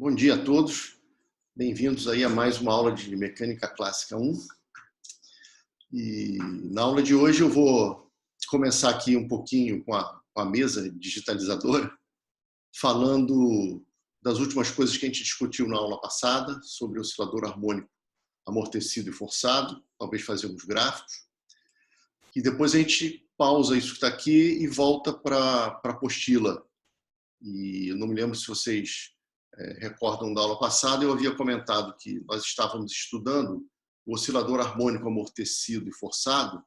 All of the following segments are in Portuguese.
Bom dia a todos, bem-vindos aí a mais uma aula de Mecânica Clássica 1. E na aula de hoje eu vou começar aqui um pouquinho com a mesa digitalizadora, falando das últimas coisas que a gente discutiu na aula passada, sobre o oscilador harmônico amortecido e forçado, talvez fazer uns gráficos. E depois a gente pausa isso que está aqui e volta para a apostila. E eu não me lembro se vocês recordam da aula passada, eu havia comentado que nós estávamos estudando o oscilador harmônico amortecido e forçado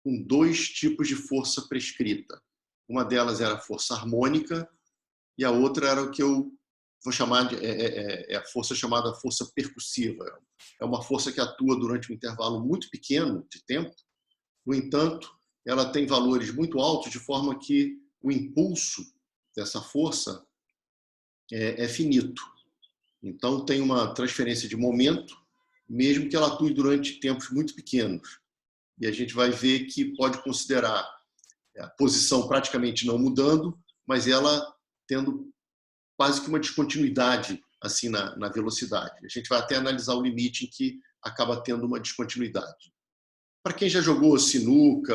com dois tipos de força prescrita. Uma delas era a força harmônica e a outra era o que eu vou chamar de a força chamada força percussiva. É uma força que atua durante um intervalo muito pequeno de tempo. No entanto, ela tem valores muito altos, de forma que o impulso dessa força é finito. Então, tem uma transferência de momento, mesmo que ela atue durante tempos muito pequenos. E a gente vai ver que pode considerar a posição praticamente não mudando, mas ela tendo quase que uma descontinuidade assim na velocidade. A gente vai até analisar o limite em que acaba tendo uma descontinuidade. Para quem já jogou sinuca,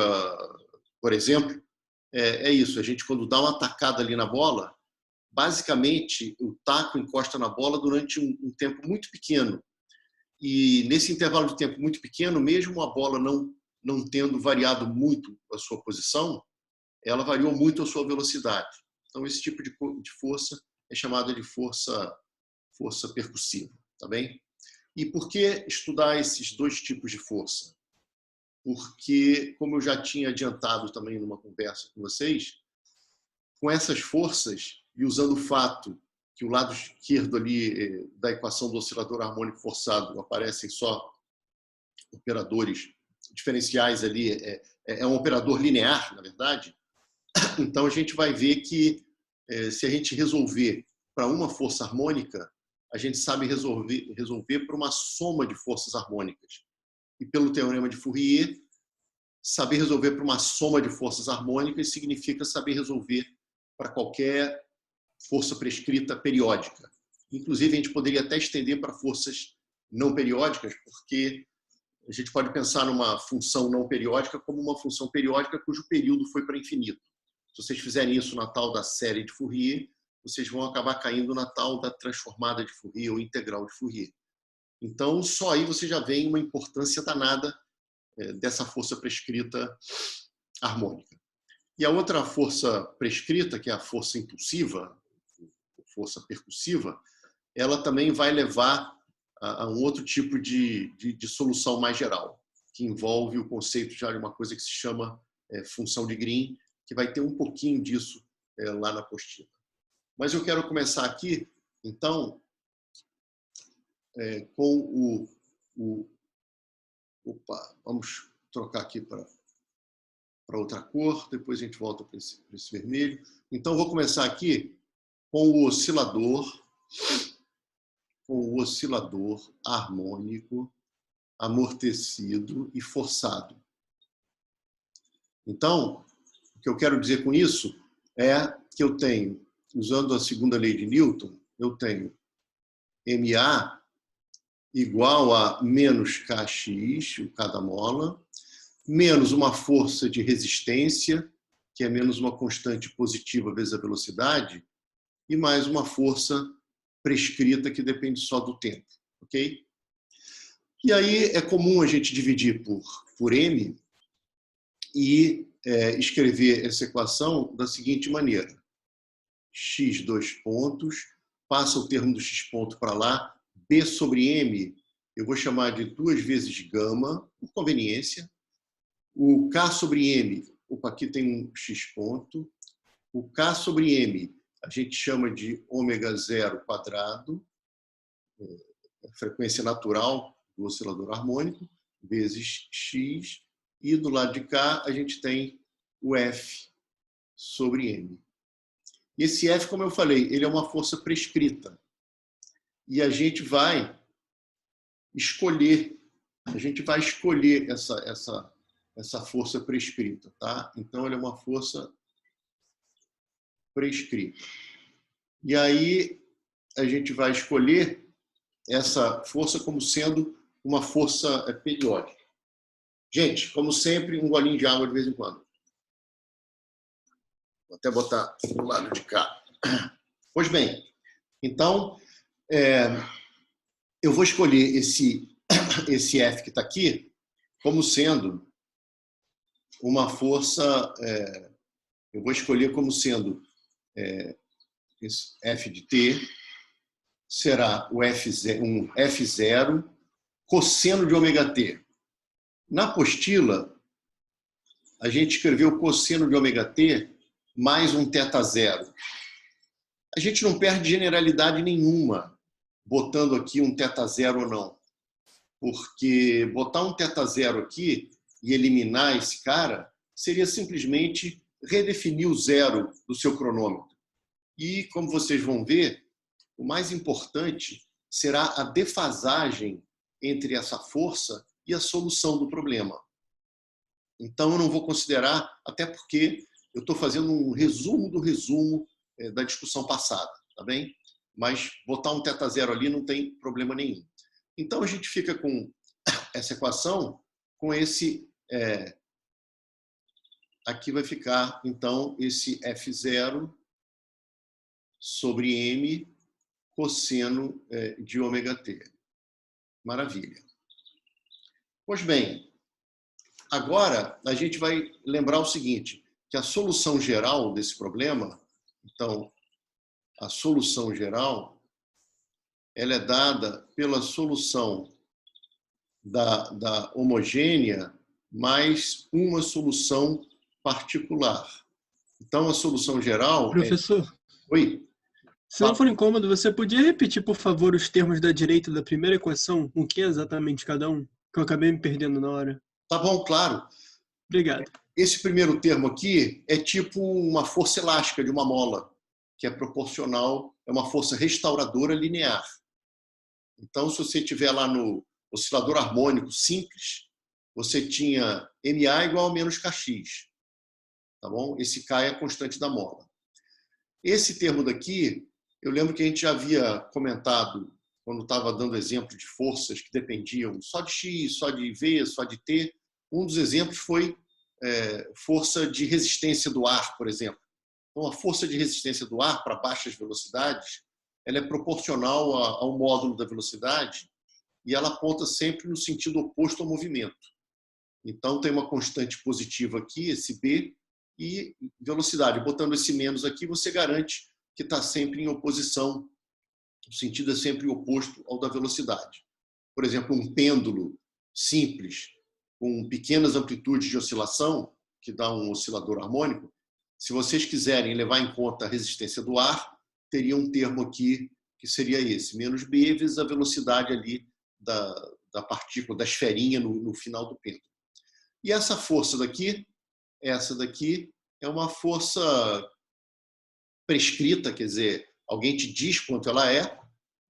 por exemplo, é isso. A gente, quando dá uma tacada ali na bola, basicamente o taco encosta na bola durante um tempo muito pequeno. E nesse intervalo de tempo muito pequeno, mesmo a bola não tendo variado muito a sua posição, ela variou muito a sua velocidade. Então, esse tipo de força é chamada de força percussiva, tá bem? E por que estudar esses dois tipos de força? Porque, como eu já tinha adiantado também numa conversa com vocês, com essas forças, e usando o fato que o lado esquerdo ali da equação do oscilador harmônico forçado aparecem só operadores diferenciais ali, é um operador linear, na verdade. Então, a gente vai ver que se a gente resolver para uma força harmônica, a gente sabe resolver para uma soma de forças harmônicas. E pelo teorema de Fourier, saber resolver para uma soma de forças harmônicas significa saber resolver para qualquer força prescrita periódica. Inclusive, a gente poderia até estender para forças não periódicas, porque a gente pode pensar numa função não periódica como uma função periódica cujo período foi para infinito. Se vocês fizerem isso na tal da série de Fourier, vocês vão acabar caindo na tal da transformada de Fourier ou integral de Fourier. Então, só aí você já vê uma importância danada dessa força prescrita harmônica. E a outra força prescrita, que é a força impulsiva, força percussiva, ela também vai levar a um outro tipo de solução mais geral, que envolve o conceito já de uma coisa que se chama função de Green, que vai ter um pouquinho disso lá na apostila. Mas eu quero começar aqui, então, com Opa, vamos trocar aqui para outra cor, depois a gente volta para esse vermelho. Então, vou começar aqui com o oscilador harmônico amortecido e forçado. Então, o que eu quero dizer com isso é que eu tenho, usando a segunda lei de Newton, eu tenho MA igual a menos Kx, o cada mola, menos uma força de resistência, que é menos uma constante positiva vezes a velocidade, e mais uma força prescrita que depende só do tempo, ok? E aí é comum a gente dividir por M e escrever essa equação da seguinte maneira. X, dois pontos, passa o termo do X ponto para lá, B sobre M, eu vou chamar de 2 vezes gama, por conveniência. O K sobre M, opa, aqui tem um X ponto. O K sobre M, a gente chama de ômega zero quadrado, a frequência natural do oscilador harmônico, vezes X, e do lado de cá a gente tem o F sobre M. E esse F, como eu falei, ele é uma força prescrita. E a gente vai escolher essa força prescrita, tá? Então, ele é uma força prescrita. E aí, a gente vai escolher essa força como sendo uma força periódica. Gente, como sempre, um golinho de água de vez em quando. Vou até botar do lado de cá. Pois bem, então, eu vou escolher esse F que está aqui como sendo uma força, eu vou escolher como sendo esse F de T, será o um F0 cosseno de ômega T. Na apostila, a gente escreveu cosseno de ômega T mais um θ0. A gente não perde generalidade nenhuma botando aqui um θ0 ou não. Porque botar um θ0 aqui e eliminar esse cara seria simplesmente redefinir o zero do seu cronômetro. E, como vocês vão ver, o mais importante será a defasagem entre essa força e a solução do problema. Então, eu não vou considerar, até porque eu estou fazendo um resumo do resumo da discussão passada, tá bem? Mas botar um θ0 ali não tem problema nenhum. Então, a gente fica com essa equação, com esse... aqui vai ficar, então, esse F0 sobre M cosseno de ômega T. Maravilha. Pois bem, agora a gente vai lembrar o seguinte, que a solução geral desse problema, então, a solução geral, ela é dada pela solução da homogênea mais uma solução particular. Então, a solução geral... Professor, Oi? se não for incômodo, você podia repetir, por favor, os termos da direita da primeira equação? O que é exatamente cada um? Que eu acabei me perdendo na hora. Tá bom, claro. Obrigado. Esse primeiro termo aqui é tipo uma força elástica de uma mola, que é proporcional, é uma força restauradora linear. Então, se você tiver lá no oscilador harmônico simples, você tinha MA igual a menos Kx. Tá bom? Esse K é a constante da mola. Esse termo daqui, eu lembro que a gente já havia comentado, quando estava dando exemplo de forças que dependiam só de X, só de V, só de T. Um dos exemplos foi força de resistência do ar, por exemplo. Então, a força de resistência do ar para baixas velocidades, ela é proporcional ao módulo da velocidade e ela aponta sempre no sentido oposto ao movimento. Então, tem uma constante positiva aqui, esse B, e velocidade. Botando esse menos aqui, você garante que está sempre em oposição, o sentido é sempre oposto ao da velocidade. Por exemplo, um pêndulo simples, com pequenas amplitudes de oscilação, que dá um oscilador harmônico, se vocês quiserem levar em conta a resistência do ar, teria um termo aqui que seria esse, menos B vezes a velocidade ali da partícula, da esferinha no final do pêndulo. E essa força daqui, essa daqui, é uma força prescrita, quer dizer, alguém te diz quanto ela é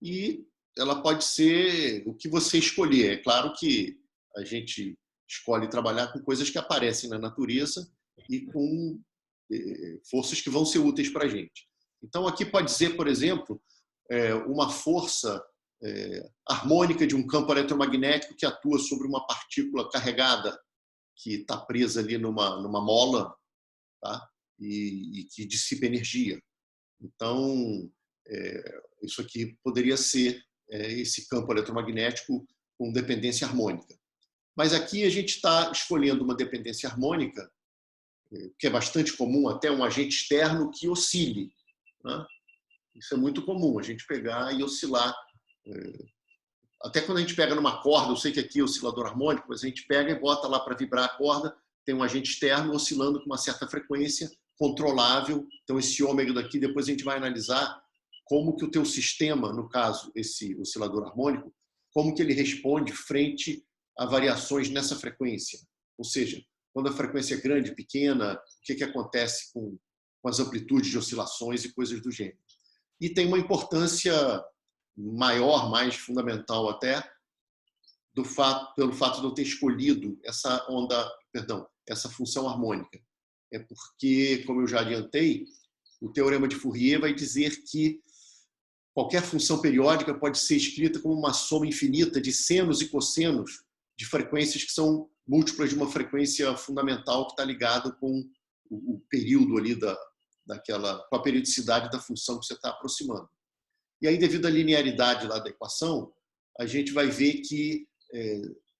e ela pode ser o que você escolher. É claro que a gente escolhe trabalhar com coisas que aparecem na natureza e com forças que vão ser úteis para a gente. Então, aqui pode ser, por exemplo, uma força harmônica de um campo eletromagnético que atua sobre uma partícula carregada que está presa ali numa mola, tá? E que dissipa energia. Então, isso aqui poderia ser esse campo eletromagnético com dependência harmônica. Mas aqui a gente está escolhendo uma dependência harmônica, que é bastante comum, até um agente externo que oscile, né? Isso é muito comum, a gente pegar e oscilar. Até quando a gente pega numa corda, eu sei que aqui é oscilador harmônico, mas a gente pega e bota lá para vibrar a corda, tem um agente externo oscilando com uma certa frequência, controlável. Então, esse ômega daqui, depois a gente vai analisar como que o teu sistema, no caso, esse oscilador harmônico, como que ele responde frente a variações nessa frequência. Ou seja, quando a frequência é grande, pequena, o que acontece com as amplitudes de oscilações e coisas do gênero. E tem uma importância maior, mais fundamental até, pelo fato de eu ter escolhido essa função harmônica. É porque, como eu já adiantei, o teorema de Fourier vai dizer que qualquer função periódica pode ser escrita como uma soma infinita de senos e cossenos de frequências que são múltiplas de uma frequência fundamental que está ligada com o período ali com a periodicidade da função que você está aproximando. E aí, devido à linearidade lá da equação, a gente vai ver que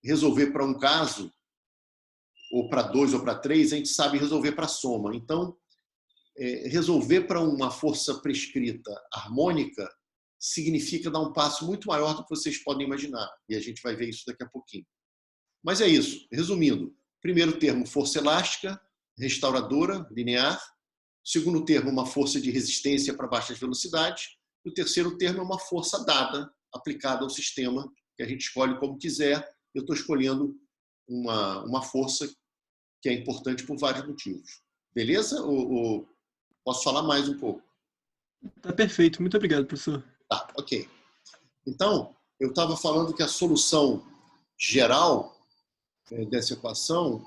resolver para um caso, ou para 2 ou para 3, a gente sabe resolver para soma. Então, resolver para uma força prescrita harmônica significa dar um passo muito maior do que vocês podem imaginar. E a gente vai ver isso daqui a pouquinho. Mas é isso. Resumindo, primeiro termo, força elástica, restauradora, linear. Segundo termo, uma força de resistência para baixas velocidades. E o terceiro termo é uma força dada, aplicada ao sistema, que a gente escolhe como quiser. Eu estou escolhendo uma força que é importante por vários motivos. Beleza? Ou posso falar mais um pouco? Tá perfeito. Muito obrigado, professor. Tá, ok. Então, eu estava falando que a solução geral dessa equação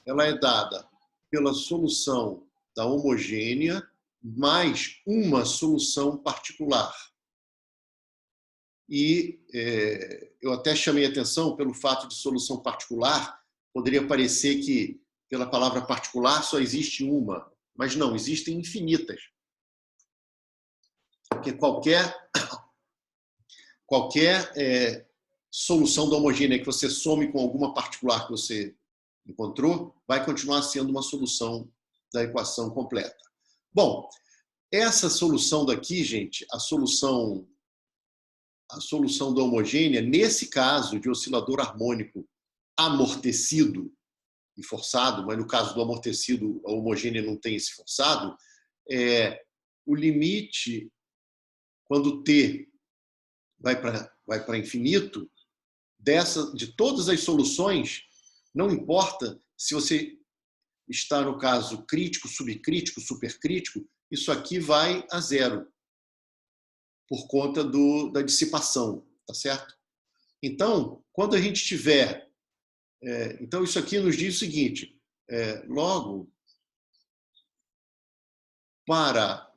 ela é dada pela solução da homogênea mais uma solução particular. E eu até chamei a atenção pelo fato de solução particular, poderia parecer que pela palavra particular só existe uma, mas não, existem infinitas. Porque qualquer solução da homogênea que você some com alguma particular que você encontrou, vai continuar sendo uma solução da equação completa. Bom, essa solução daqui, gente, a solução da homogênea, nesse caso de oscilador harmônico amortecido e forçado, mas no caso do amortecido, a homogênea não tem esse forçado, o limite, quando T vai para infinito, de todas as soluções, não importa se você está no caso crítico, subcrítico, supercrítico, isso aqui vai a zero, por conta da dissipação, tá certo? Então, quando a gente tiver... então, isso aqui nos diz o seguinte, logo, para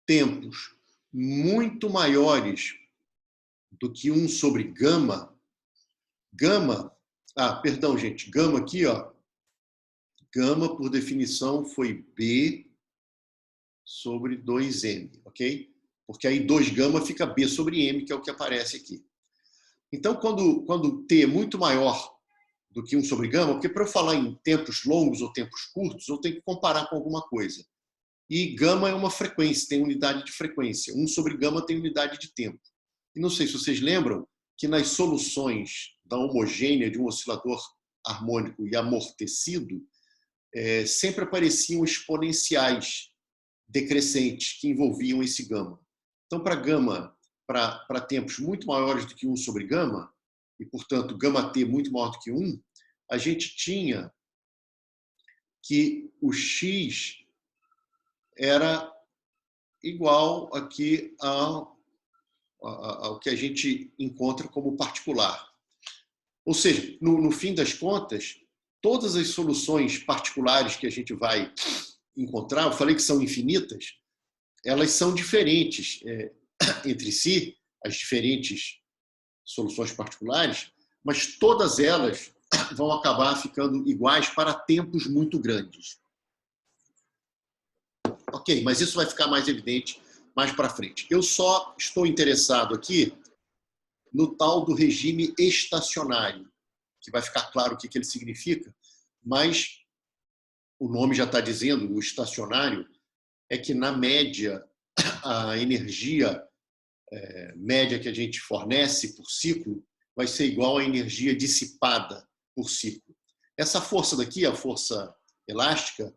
tempos muito maiores do que 1 sobre gama, perdão, gente, gama aqui, ó, gama, por definição, foi B sobre 2M, ok? Porque aí 2 gama fica B sobre M, que é o que aparece aqui. Então, quando T é muito maior do que 1 sobre gama, porque para eu falar em tempos longos ou tempos curtos, eu tenho que comparar com alguma coisa. E gama é uma frequência, tem unidade de frequência. 1 sobre gama tem unidade de tempo. E não sei se vocês lembram que nas soluções da homogênea de um oscilador harmônico e amortecido, sempre apareciam exponenciais decrescentes que envolviam esse gama. Então, para gama, para tempos muito maiores do que 1 sobre gama, e, portanto, gama T muito maior do que 1, a gente tinha que o X era igual aqui ao que a gente encontra como particular. Ou seja, no fim das contas, todas as soluções particulares que a gente vai encontrar, eu falei que são infinitas, elas são diferentes entre si, as diferentes soluções particulares, mas todas elas vão acabar ficando iguais para tempos muito grandes. Ok, mas isso vai ficar mais evidente mais para frente. Eu só estou interessado aqui no tal do regime estacionário, que vai ficar claro o que ele significa, mas o nome já está dizendo, o estacionário, é que, na média, a energia média que a gente fornece por ciclo vai ser igual à energia dissipada por ciclo. Essa força daqui, a força elástica,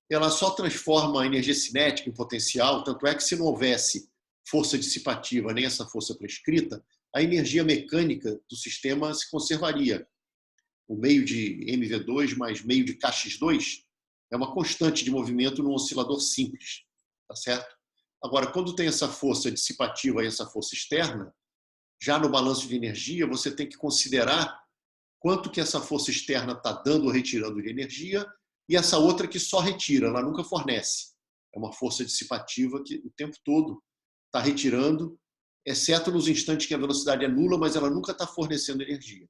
ela só transforma a energia cinética em potencial, tanto é que se não houvesse força dissipativa nem essa força prescrita, a energia mecânica do sistema se conservaria. O meio de mv2 mais meio de kx2 é uma constante de movimento num oscilador simples, tá certo? Agora, quando tem essa força dissipativa e essa força externa, já no balanço de energia, você tem que considerar quanto que essa força externa está dando ou retirando de energia e essa outra que só retira, ela nunca fornece. É uma força dissipativa que o tempo todo está retirando, exceto nos instantes que a velocidade é nula, mas ela nunca está fornecendo energia.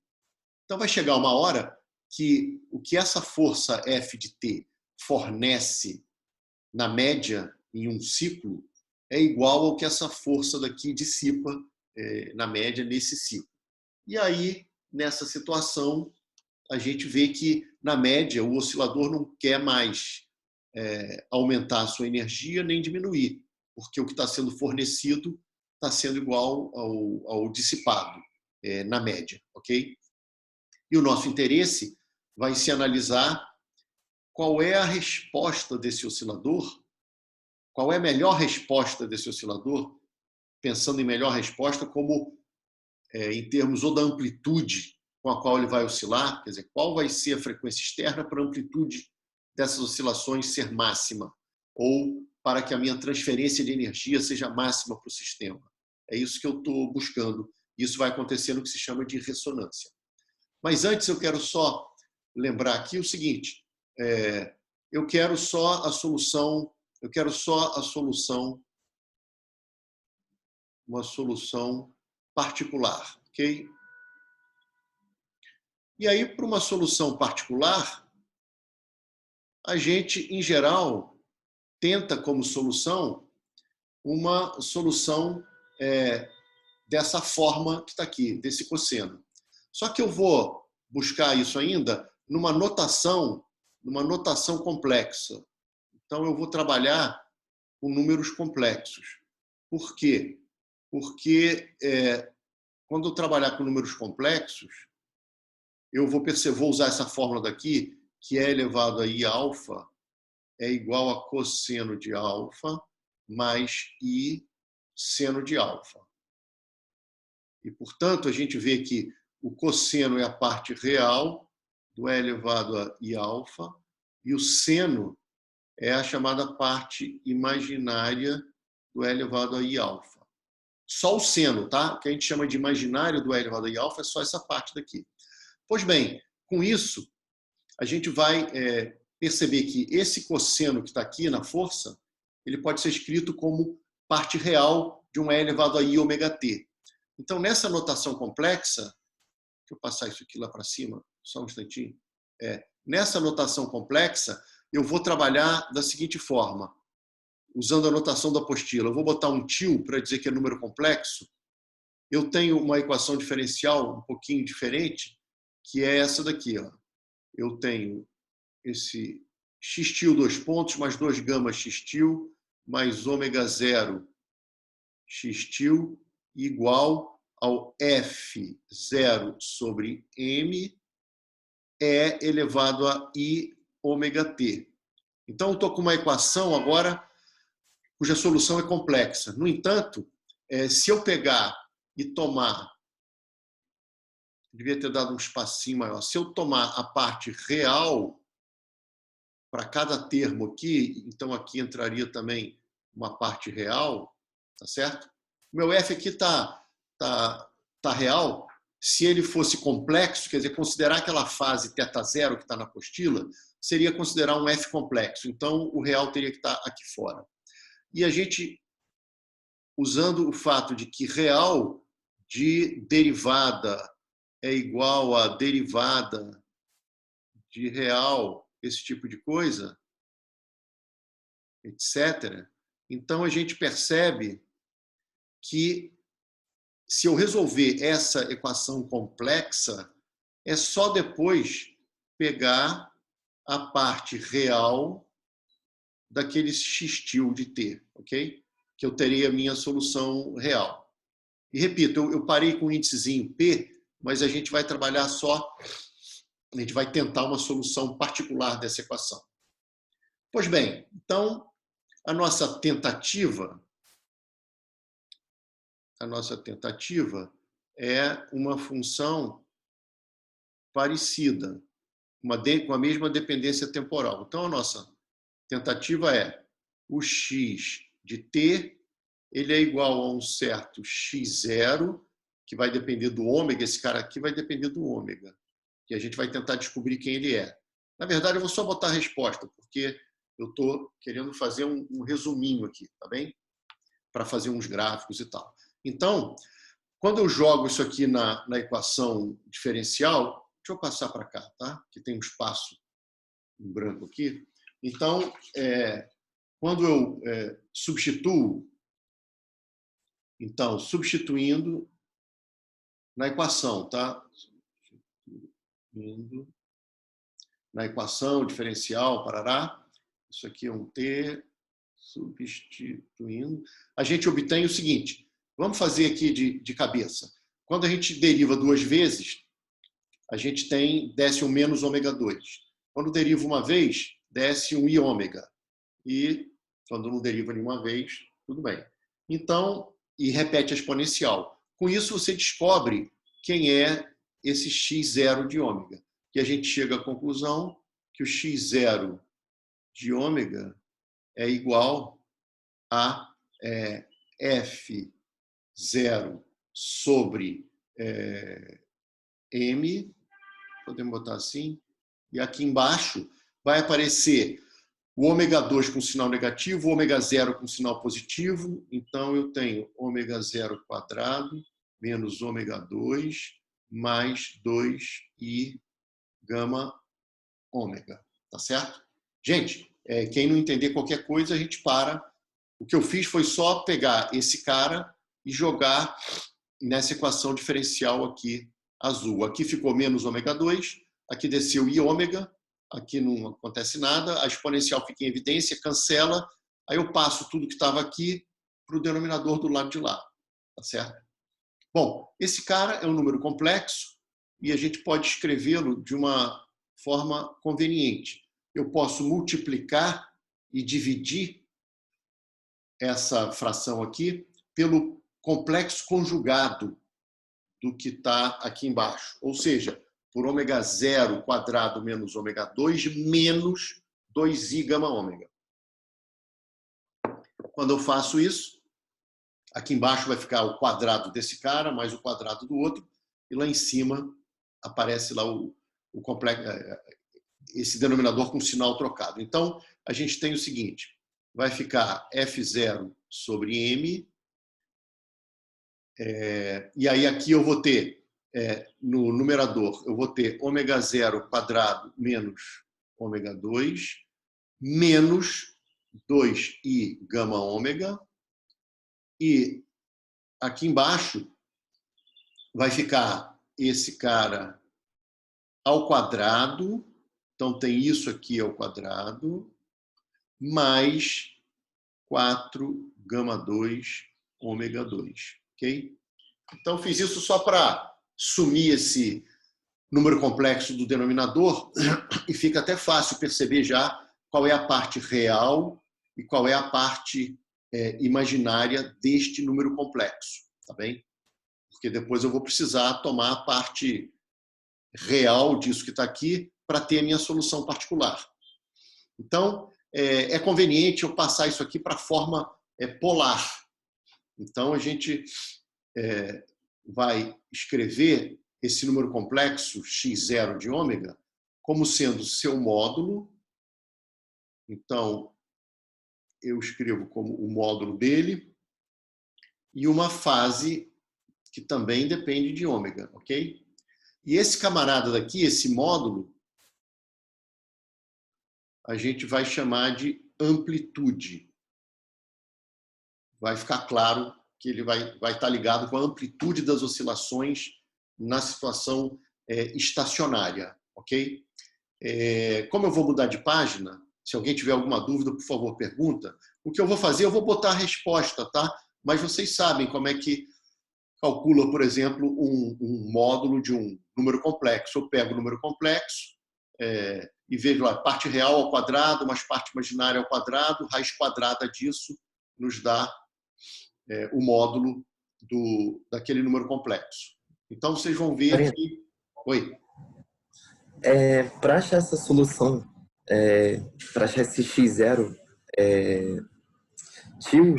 Então vai chegar uma hora que o que essa força F de T fornece na média em um ciclo é igual ao que essa força daqui dissipa na média nesse ciclo. E aí, nessa situação, a gente vê que, na média, o oscilador não quer mais aumentar a sua energia nem diminuir, porque o que está sendo fornecido está sendo igual ao dissipado, na média, ok? E o nosso interesse vai se analisar qual é a resposta desse oscilador, qual é a melhor resposta desse oscilador, pensando em melhor resposta como em termos ou da amplitude com a qual ele vai oscilar, quer dizer, qual vai ser a frequência externa para a amplitude dessas oscilações ser máxima, ou para que a minha transferência de energia seja máxima para o sistema. É isso que eu estou buscando. Isso vai acontecer no que se chama de ressonância. Mas antes eu quero só lembrar aqui o seguinte, eu quero só a solução, uma solução particular, ok? E aí, para uma solução particular, a gente, em geral, tenta como solução uma solução dessa forma que está aqui, desse cosseno. Só que eu vou buscar isso ainda numa notação complexa. Então, eu vou trabalhar com números complexos. Por quê? Porque quando eu trabalhar com números complexos, eu vou usar essa fórmula daqui, que é elevado a I alfa é igual a cosseno de alfa mais I seno de alfa. E, portanto, a gente vê que o cosseno é a parte real do E elevado a I alfa e o seno é a chamada parte imaginária do E elevado a I alfa. Só o seno, tá? O que a gente chama de imaginário do E elevado a I alfa é só essa parte daqui. Pois bem, com isso, a gente vai perceber que esse cosseno que está aqui na força, ele pode ser escrito como parte real de um E elevado a I ômega t. Então, nessa notação complexa, deixa eu passar isso aqui lá para cima, só um instantinho. Nessa notação complexa, eu vou trabalhar da seguinte forma, usando a notação da apostila. Eu vou botar um til para dizer que é número complexo. Eu tenho uma equação diferencial um pouquinho diferente, que é essa daqui. Ó. Eu tenho esse x til 2 pontos, mais 2 gama x til, mais ômega 0 x til, igual ao F0 sobre M E elevado a I ômega t. Então, eu estou com uma equação agora cuja solução é complexa. No entanto, se eu pegar e tomar, devia ter dado um espacinho maior, se eu tomar a parte real para cada termo aqui, então aqui entraria também uma parte real, tá certo? O meu F aqui tá real. Se ele fosse complexo, quer dizer, considerar aquela fase θ0 que está na apostila, seria considerar um F complexo. Então, o real teria que estar aqui fora. E a gente, usando o fato de que real de derivada é igual a derivada de real, esse tipo de coisa, etc., então a gente percebe que se eu resolver essa equação complexa, é só depois pegar a parte real daquele x-til de t, ok? Que eu teria a minha solução real. E repito, eu parei com o índicezinho P, mas a gente vai trabalhar a gente vai tentar uma solução particular dessa equação. Pois bem, então, a nossa tentativa é uma função parecida, com a mesma dependência temporal. Então, a nossa tentativa é o x de t, ele é igual a um certo x0, que vai depender do ômega, esse cara aqui vai depender do ômega, que a gente vai tentar descobrir quem ele é. Na verdade, eu vou só botar a resposta, porque eu estou querendo fazer um resuminho aqui, tá bem? para fazer uns gráficos e tal. Então, quando eu jogo isso aqui na equação diferencial, deixa eu passar para cá, tá? Que tem um espaço em branco aqui. Então, quando eu substituo, então, substituindo na equação, tá? Substituindo na equação diferencial, parará. Isso aqui é um T, substituindo. A gente obtém o seguinte, vamos fazer aqui de cabeça. Quando a gente deriva duas vezes, a gente desce um menos ômega 2. Quando deriva uma vez, desce um i ômega. E quando não deriva nenhuma vez, tudo bem. Então, e repete a exponencial. Com isso, você descobre quem é esse x0 de ômega. E a gente chega à conclusão que o x0 de ômega é igual a F0 sobre M, podemos botar assim, e aqui embaixo vai aparecer o ômega 2 com sinal negativo, o ômega 0 com sinal positivo, então eu tenho ômega 0 quadrado menos ômega 2 mais 2i gama ômega, tá certo? Gente, quem não entender qualquer coisa, a gente para. O que eu fiz foi só pegar esse cara e jogar nessa equação diferencial aqui, azul. Aqui ficou menos ômega 2, aqui desceu i ômega, aqui não acontece nada, a exponencial fica em evidência, cancela, aí eu passo tudo que estava aqui para o denominador do lado de lá, tá certo? Bom, esse cara é um número complexo e a gente pode escrevê-lo de uma forma conveniente. Eu posso multiplicar e dividir essa fração aqui pelo complexo conjugado do que está aqui embaixo. Ou seja, por ômega 0 quadrado menos ômega 2 menos 2i gama ômega. Quando eu faço isso, aqui embaixo vai ficar o quadrado desse cara mais o quadrado do outro, e lá em cima aparece lá o complexo, esse denominador com sinal trocado. Então, a gente tem o seguinte, vai ficar F0 sobre M, e aí aqui eu vou ter, no numerador, eu vou ter ômega 0 quadrado menos ômega 2, menos 2i gama ômega, e aqui embaixo vai ficar esse cara ao quadrado, então tem isso aqui ao quadrado, mais 4 gama 2 ômega 2, ok? Então fiz isso só para sumir esse número complexo do denominador e fica até fácil perceber já qual é a parte real e qual é a parte imaginária deste número complexo, tá bem? Porque depois eu vou precisar tomar a parte real disso que está aqui para ter a minha solução particular. Então, é conveniente eu passar isso aqui para a forma polar. Então, a gente vai escrever esse número complexo, x0 de ômega, como sendo seu módulo. Então, eu escrevo como o módulo dele e uma fase que também depende de ômega, ok? E esse camarada daqui, esse módulo, a gente vai chamar de amplitude. Vai ficar claro que ele vai estar ligado com a amplitude das oscilações na situação estacionária, ok? Como eu vou mudar de página, se alguém tiver alguma dúvida, por favor, pergunta. O que eu vou fazer, eu vou botar a resposta, tá? Mas vocês sabem como é que calcula, por exemplo, um módulo de um número complexo. Eu pego o número complexo e vejo lá, parte real ao quadrado, mais parte imaginária ao quadrado, raiz quadrada disso nos dá o módulo daquele número complexo. Então, vocês vão ver que... Oi? Para achar essa solução, para achar esse x0, tio,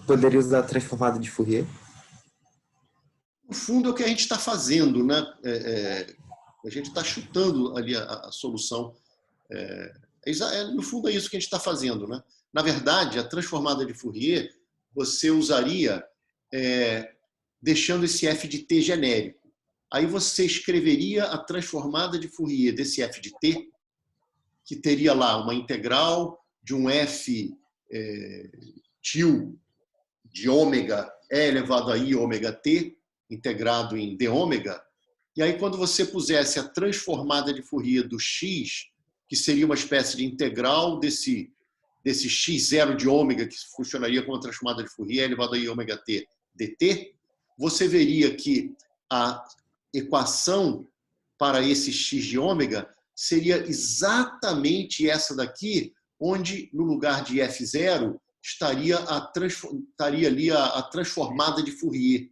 poderia usar a transformada de Fourier? No fundo, é o que a gente está fazendo, né? A gente está chutando ali a solução. No fundo, é isso que a gente está fazendo, né? Na verdade, a transformada de Fourier você usaria deixando esse f de t genérico. Aí você escreveria a transformada de Fourier desse f de t, que teria lá uma integral de um f til de ômega e elevado a i ômega t, integrado em d ômega. E aí, quando você pusesse a transformada de Fourier do x, que seria uma espécie de integral desse x0 de ômega, que funcionaria como a transformada de Fourier elevado a i ômega t dt, você veria que a equação para esse x de ômega seria exatamente essa daqui, onde, no lugar de f0, estaria ali a transformada de Fourier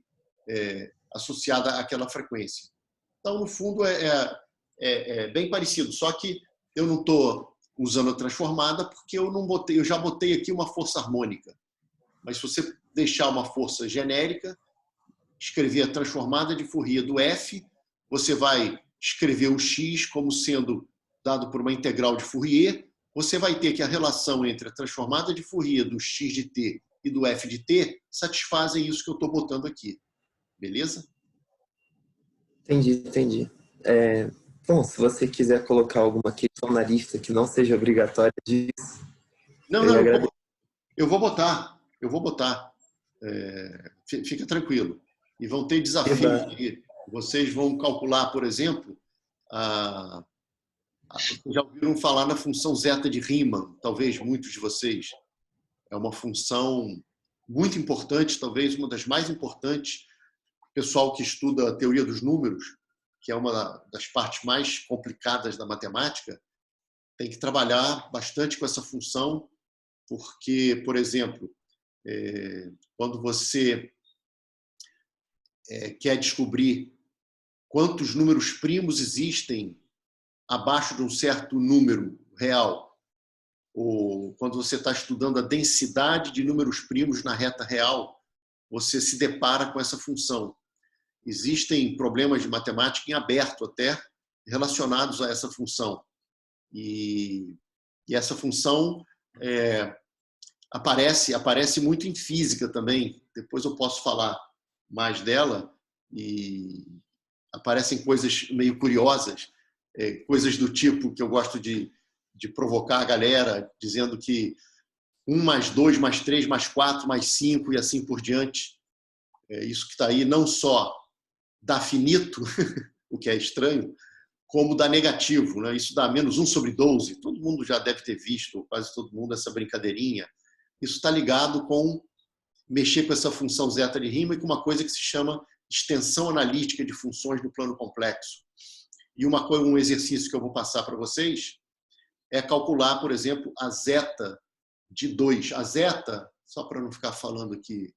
associada àquela frequência. Então, no fundo, é bem parecido, só que eu não estou usando a transformada porque eu já botei aqui uma força harmônica. Mas se você deixar uma força genérica, escrever a transformada de Fourier do f, você vai escrever o x como sendo dado por uma integral de Fourier, você vai ter que a relação entre a transformada de Fourier do x de t e do f de t satisfazem isso que eu estou botando aqui. Beleza? Entendi. Bom, se você quiser colocar alguma questão na lista que não seja obrigatória disso, Não, eu vou botar. Fica tranquilo. E vão ter desafios aqui. Vocês vão calcular, por exemplo, vocês já ouviram falar na função zeta de Riemann, talvez muitos de vocês. É uma função muito importante, talvez uma das mais importantes. O pessoal que estuda a teoria dos números, que é uma das partes mais complicadas da matemática, tem que trabalhar bastante com essa função, porque, por exemplo, quando você quer descobrir quantos números primos existem abaixo de um certo número real, ou quando você está estudando a densidade de números primos na reta real, você se depara com essa função. Existem problemas de matemática em aberto até relacionados a essa função. E essa função aparece muito em física também. Depois eu posso falar mais dela. E aparecem coisas meio curiosas, coisas do tipo que eu gosto de provocar a galera, dizendo que 1 mais 2 mais 3 mais 4 mais 5 e assim por diante. Isso que está aí não só dá finito, o que é estranho, como dá negativo, né? Isso dá menos 1 sobre 12. Todo mundo já deve ter visto, quase todo mundo, essa brincadeirinha. Isso está ligado com mexer com essa função zeta de Riemann e com uma coisa que se chama extensão analítica de funções no plano complexo. E um exercício que eu vou passar para vocês é calcular, por exemplo, a zeta de 2. A zeta, só para não ficar falando aqui...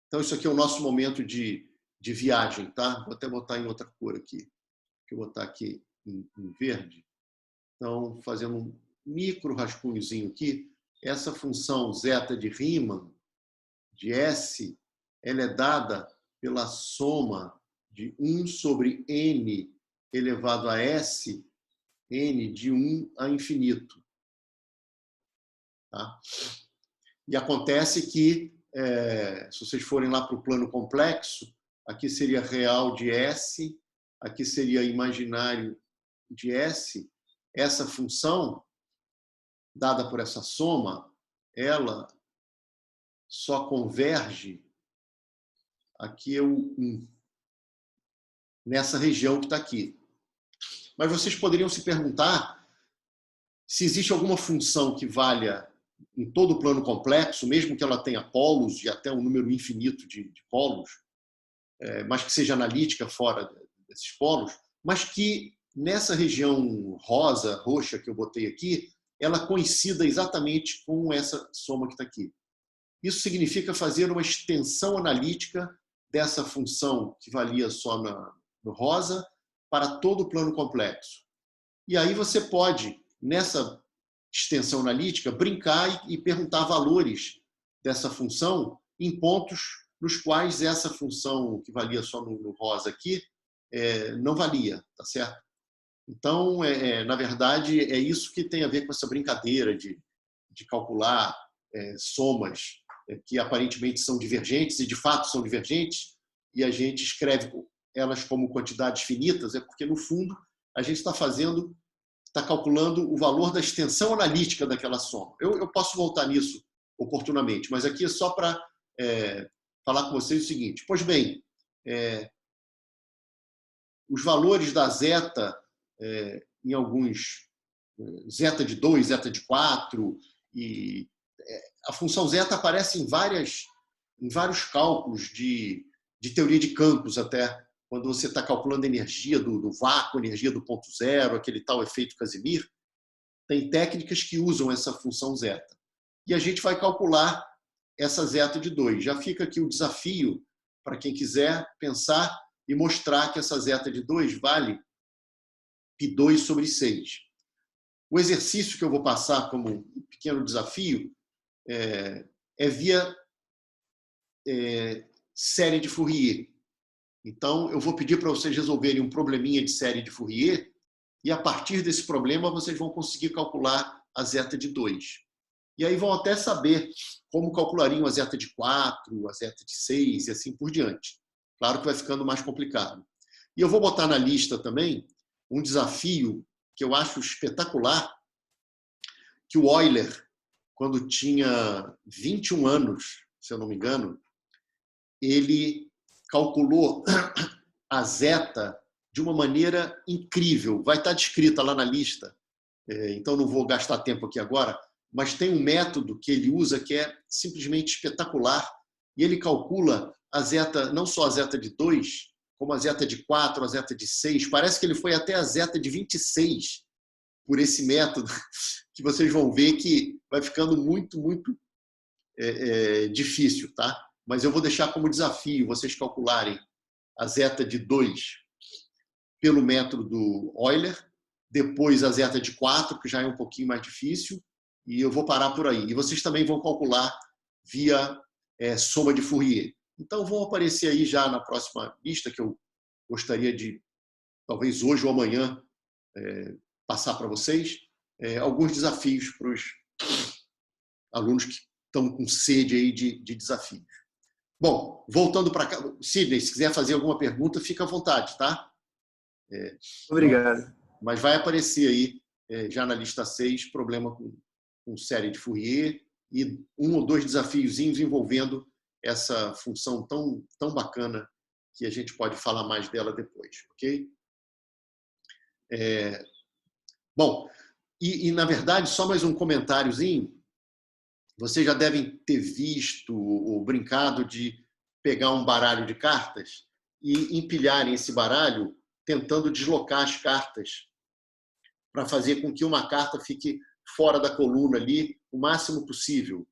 Então, isso aqui é o nosso momento de viagem, tá? Vou até botar em outra cor aqui. Vou botar aqui em verde. Então, fazendo um micro rascunhozinho aqui, essa função zeta de Riemann, de S, ela é dada pela soma de 1 sobre n elevado a S, n de 1 a infinito. Tá? E acontece que, se vocês forem lá para o plano complexo, aqui seria real de S, aqui seria imaginário de S. Essa função, dada por essa soma, ela só converge, aqui é o 1, nessa região que está aqui. Mas vocês poderiam se perguntar se existe alguma função que valha em todo o plano complexo, mesmo que ela tenha polos e até um número infinito de polos, mas que seja analítica fora desses polos, mas que nessa região rosa, roxa que eu botei aqui, ela coincida exatamente com essa soma que está aqui. Isso significa fazer uma extensão analítica dessa função que valia só no rosa para todo o plano complexo. E aí você pode, nessa extensão analítica, brincar e perguntar valores dessa função em pontos nos quais essa função que valia só no rosa aqui não valia, tá certo? Então, na verdade, é isso que tem a ver com essa brincadeira de calcular somas que aparentemente são divergentes, e de fato são divergentes, e a gente escreve elas como quantidades finitas, é porque, no fundo, a gente está calculando o valor da extensão analítica daquela soma. Eu posso voltar nisso oportunamente, mas aqui é só para falar com vocês o seguinte. Pois bem, os valores da zeta, em alguns, zeta de 2, zeta de 4, e a função zeta aparece em vários cálculos de teoria de campos, até quando você está calculando a energia do vácuo, a energia do ponto zero, aquele tal efeito Casimir, tem técnicas que usam essa função zeta. E a gente vai calcular essa zeta de 2. Já fica aqui o desafio para quem quiser pensar e mostrar que essa zeta de 2 vale π2 sobre 6. O exercício que eu vou passar como um pequeno desafio é via série de Fourier. Então, eu vou pedir para vocês resolverem um probleminha de série de Fourier e, a partir desse problema, vocês vão conseguir calcular a zeta de 2. E aí vão até saber como calculariam a zeta de 4, a zeta de 6 e assim por diante. Claro que vai ficando mais complicado. E eu vou botar na lista também um desafio que eu acho espetacular, que o Euler, quando tinha 21 anos, se eu não me engano, ele calculou a zeta de uma maneira incrível. Vai estar descrita lá na lista, então não vou gastar tempo aqui agora, mas tem um método que ele usa que é simplesmente espetacular, e ele calcula a zeta, não só a zeta de 2, como a zeta de 4, a zeta de 6. Parece que ele foi até a zeta de 26 por esse método, que vocês vão ver que vai ficando muito, muito difícil, tá? Mas eu vou deixar como desafio vocês calcularem a zeta de 2 pelo método do Euler, depois a zeta de 4, que já é um pouquinho mais difícil, e eu vou parar por aí. E vocês também vão calcular via soma de Fourier. Então, vão aparecer aí já na próxima lista, que eu gostaria de, talvez hoje ou amanhã, passar para vocês, alguns desafios para os alunos que estão com sede aí de desafios. Bom, voltando para cá, Sidney, se quiser fazer alguma pergunta, fica à vontade, tá? Obrigado. Mas vai aparecer aí, já na lista 6, problema com série de Fourier e um ou dois desafiozinhos envolvendo essa função tão bacana que a gente pode falar mais dela depois, ok? Bom, e na verdade, só mais um comentáriozinho. Vocês já devem ter visto ou brincado de pegar um baralho de cartas e empilharem esse baralho tentando deslocar as cartas para fazer com que uma carta fique fora da coluna ali o máximo possível.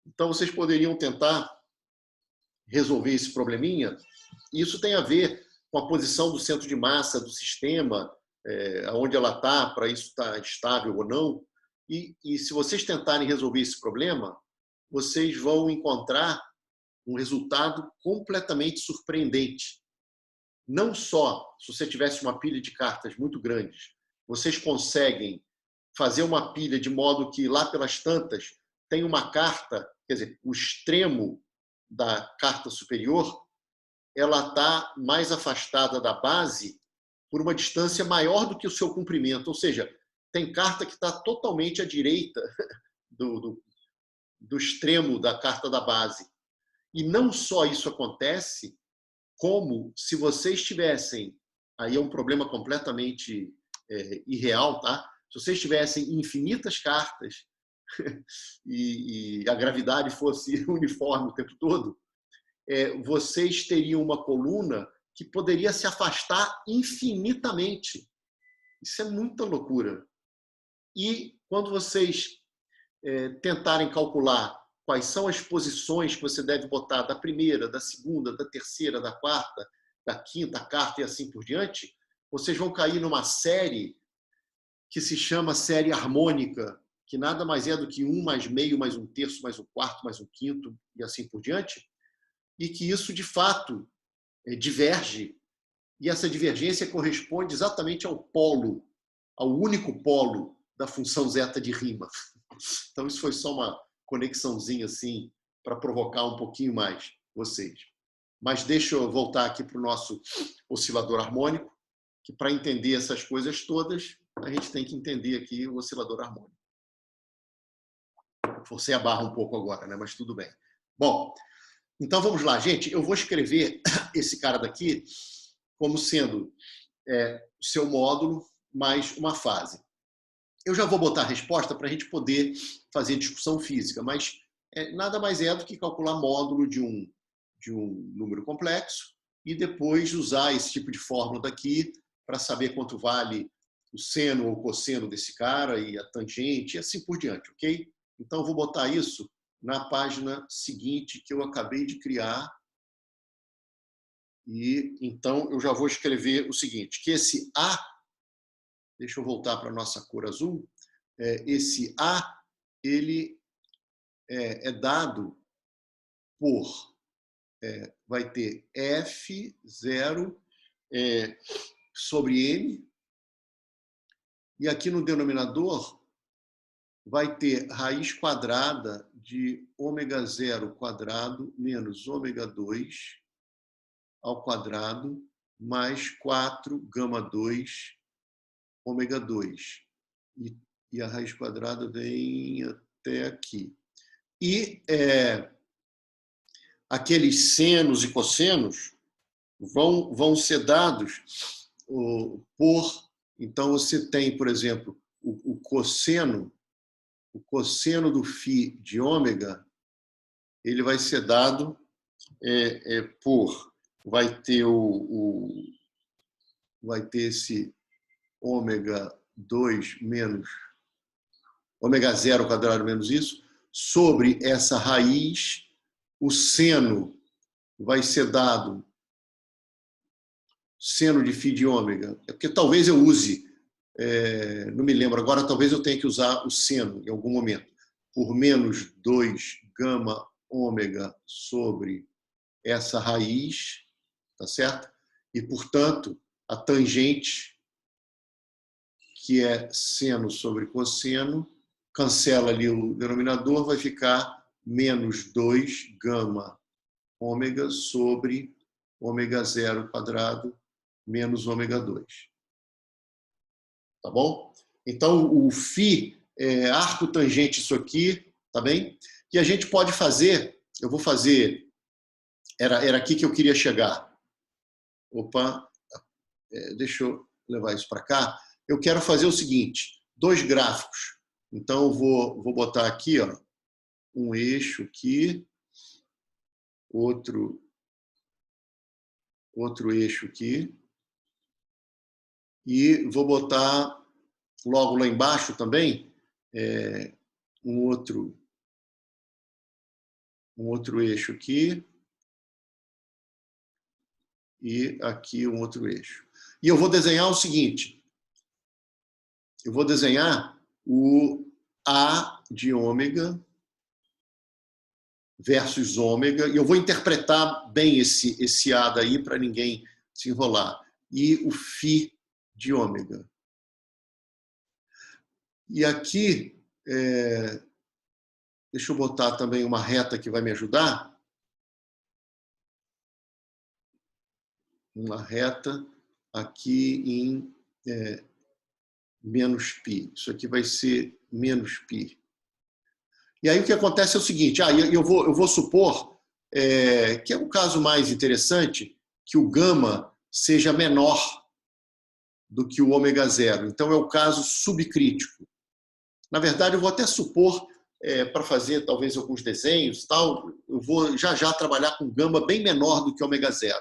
Então, vocês poderiam tentar resolver esse probleminha. Isso tem a ver com a posição do centro de massa do sistema, onde ela está, para isso estar estável ou não. E se vocês tentarem resolver esse problema, vocês vão encontrar um resultado completamente surpreendente. Não só se você tivesse uma pilha de cartas muito grandes, vocês conseguem fazer uma pilha de modo que lá pelas tantas tem uma carta, quer dizer, o extremo da carta superior, ela está mais afastada da base por uma distância maior do que o seu comprimento. Ou seja, tem carta que está totalmente à direita do extremo da carta da base. E não só isso acontece, como se vocês tivessem, aí é um problema completamente irreal, tá? Se vocês tivessem infinitas cartas e a gravidade fosse uniforme o tempo todo, vocês teriam uma coluna que poderia se afastar infinitamente. Isso é muita loucura. E quando vocês tentarem calcular quais são as posições que você deve botar da primeira, da segunda, da terceira, da quarta, da quinta carta e assim por diante, vocês vão cair numa série que se chama série harmônica, que nada mais é do que 1 mais meio, mais 1/3, mais 1/4, mais 1/5 e assim por diante, e que isso, de fato, diverge, e essa divergência corresponde exatamente ao polo, ao único polo da função zeta de Riemann. Então, isso foi só uma conexãozinha assim para provocar um pouquinho mais vocês. Mas deixa eu voltar aqui para o nosso oscilador harmônico, que para entender essas coisas todas, a gente tem que entender aqui o oscilador harmônico. Forcei a barra um pouco agora, né? Mas tudo bem. Bom, então vamos lá, gente. Eu vou escrever esse cara daqui como sendo o seu módulo mais uma fase. Eu já vou botar a resposta para a gente poder fazer discussão física, mas nada mais é do que calcular módulo de um número complexo e depois usar esse tipo de fórmula daqui para saber quanto vale o seno ou cosseno desse cara e a tangente e assim por diante, ok? Então, eu vou botar isso na página seguinte que eu acabei de criar. E então eu já vou escrever o seguinte, que esse A, deixa eu voltar para a nossa cor azul, esse A, ele é dado por, vai ter F0 sobre N, e aqui no denominador vai ter raiz quadrada de ômega 0 quadrado menos ômega 2 ao quadrado mais 4 gama 2 ômega 2. E a raiz quadrada vem até aqui. E aqueles senos e cossenos vão ser dados por... Então, você tem, por exemplo, o cosseno do φ de ômega, ele vai ser dado por... Vai ter vai ter esse ômega 2 menos ômega 0 quadrado menos isso, sobre essa raiz, o seno vai ser dado, seno de φ de ômega, porque talvez eu use, não me lembro agora, talvez eu tenha que usar o seno em algum momento, por menos 2 gama ômega sobre essa raiz, tá certo? E, portanto, a tangente, que é seno sobre cosseno, cancela ali o denominador, vai ficar menos 2 gama ômega sobre ômega 0 quadrado menos ômega 2. Tá bom? Então, o φ é arco tangente isso aqui, tá bem? E a gente pode fazer, eu vou fazer, era aqui que eu queria chegar. Opa, deixa eu levar isso para cá. Eu quero fazer o seguinte, 2 gráficos. Então, eu vou botar aqui, ó, um eixo aqui, outro eixo aqui, e vou botar logo lá embaixo também um outro eixo aqui, e aqui um outro eixo. E eu vou desenhar o seguinte, eu vou desenhar o A de ômega versus ômega, e eu vou interpretar bem esse A daí para ninguém se enrolar, e o φ de ômega. E aqui, deixa eu botar também uma reta que vai me ajudar. Uma reta aqui em menos π. Isso aqui vai ser menos π. E aí o que acontece é o seguinte, eu vou supor que é um caso mais interessante, que o gama seja menor do que o ômega 0. Então é o caso subcrítico. Na verdade, eu vou até supor, para fazer talvez alguns desenhos, tal, eu vou já trabalhar com gama bem menor do que ômega 0.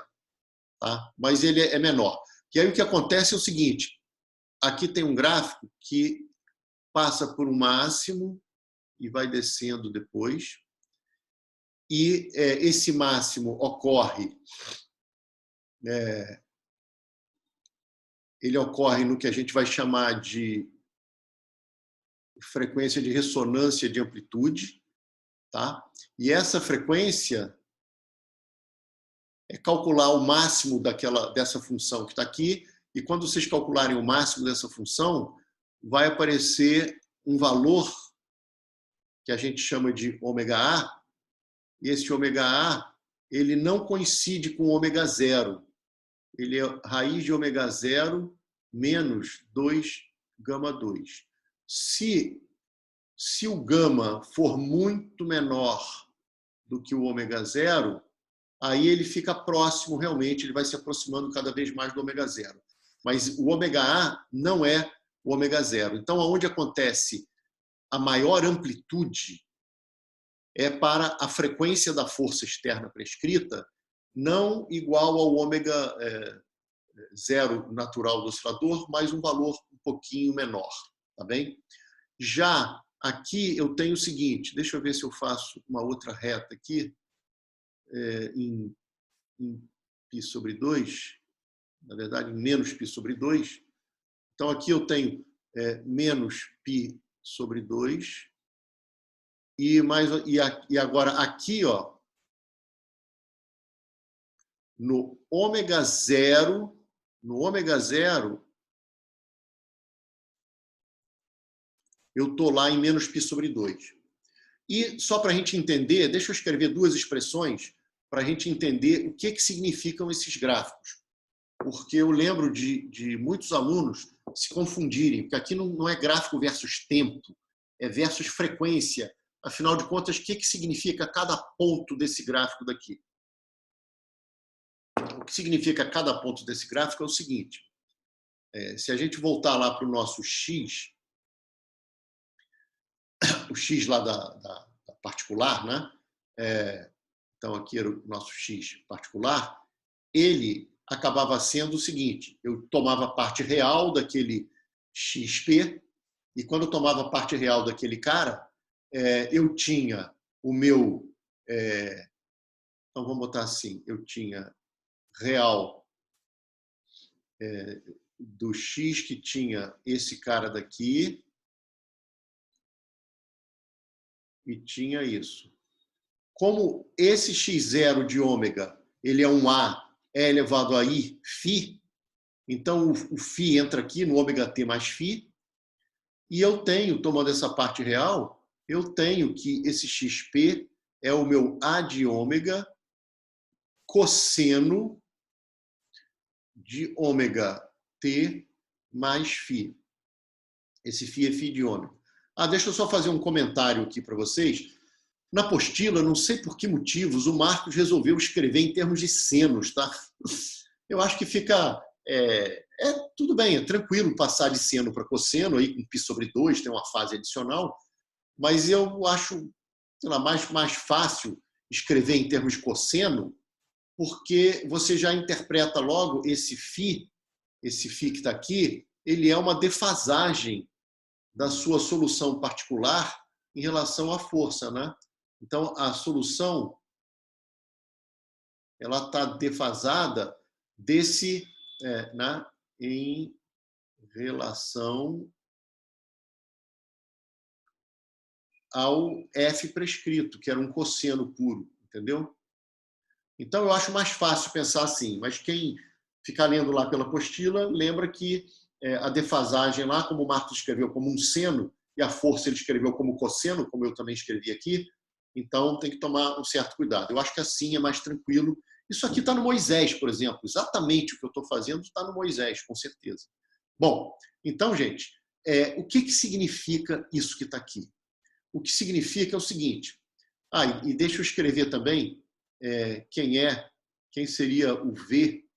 Tá? Mas ele é menor. E aí o que acontece é o seguinte, aqui tem um gráfico que passa por um máximo e vai descendo depois, e esse máximo ocorre, ele ocorre no que a gente vai chamar de frequência de ressonância de amplitude, tá? E essa frequência é calcular o máximo dessa função que está aqui, e quando vocês calcularem o máximo dessa função, vai aparecer um valor que a gente chama de ômega A, esse ômega-A, ele não coincide com o ômega zero. Ele é raiz de ômega zero menos 2 gama 2. Se o gama for muito menor do que o ômega zero, aí ele fica próximo, realmente, ele vai se aproximando cada vez mais do ômega zero. Mas o ômega-A não é o ômega zero. Então, onde acontece a maior amplitude é para a frequência da força externa prescrita, não igual ao ômega zero natural do oscilador, mas um valor um pouquinho menor, tá bem? Já aqui eu tenho o seguinte, deixa eu ver se eu faço uma outra reta aqui, em π sobre 2, na verdade, em menos π sobre 2. Então, aqui eu tenho menos π sobre 2, e agora aqui, ó, no ômega zero, eu estou lá em menos π sobre 2. E só para a gente entender, deixa eu escrever duas expressões para a gente entender o que significam esses gráficos. Porque eu lembro de muitos alunos se confundirem, porque aqui não é gráfico versus tempo, é versus frequência. Afinal de contas, o que significa cada ponto desse gráfico daqui? O que significa cada ponto desse gráfico é o seguinte. Se a gente voltar lá para o nosso x, o x lá da particular, né? Então, aqui era o nosso x particular, ele acabava sendo o seguinte, eu tomava a parte real daquele xp, e quando eu tomava a parte real daquele cara, eu tinha o meu... então, vamos botar assim, eu tinha real do x que tinha esse cara daqui, e tinha isso. Como esse x0 de ômega, ele é um A, é elevado a I, φ, então o φ entra aqui no ômega t mais φ, e eu tenho, tomando essa parte real, eu tenho que esse xp é o meu A de ômega cosseno de ômega t mais φ. Esse φ é φ de ômega. Deixa eu só fazer um comentário aqui para vocês. Na apostila, não sei por que motivos, o Marcos resolveu escrever em termos de senos, tá? Eu acho que fica... tudo bem, é tranquilo passar de seno para cosseno, aí com π sobre 2, tem uma fase adicional, mas eu acho, sei lá, mais fácil escrever em termos de cosseno, porque você já interpreta logo esse φ que está aqui, ele é uma defasagem da sua solução particular em relação à força, né? Então, a solução ela está defasada desse, né, em relação ao F prescrito, que era um cosseno puro, entendeu? Então, eu acho mais fácil pensar assim, mas quem ficar lendo lá pela apostila, lembra que a defasagem lá, como o Marcos escreveu como um seno, e a força ele escreveu como cosseno, como eu também escrevi aqui, então tem que tomar um certo cuidado. Eu acho que assim é mais tranquilo. Isso aqui está no Moisés, por exemplo. Exatamente o que eu estou fazendo está no Moisés, com certeza. Bom, então, gente, o que significa isso que está aqui? O que significa é o seguinte. E deixa eu escrever também quem seria o V.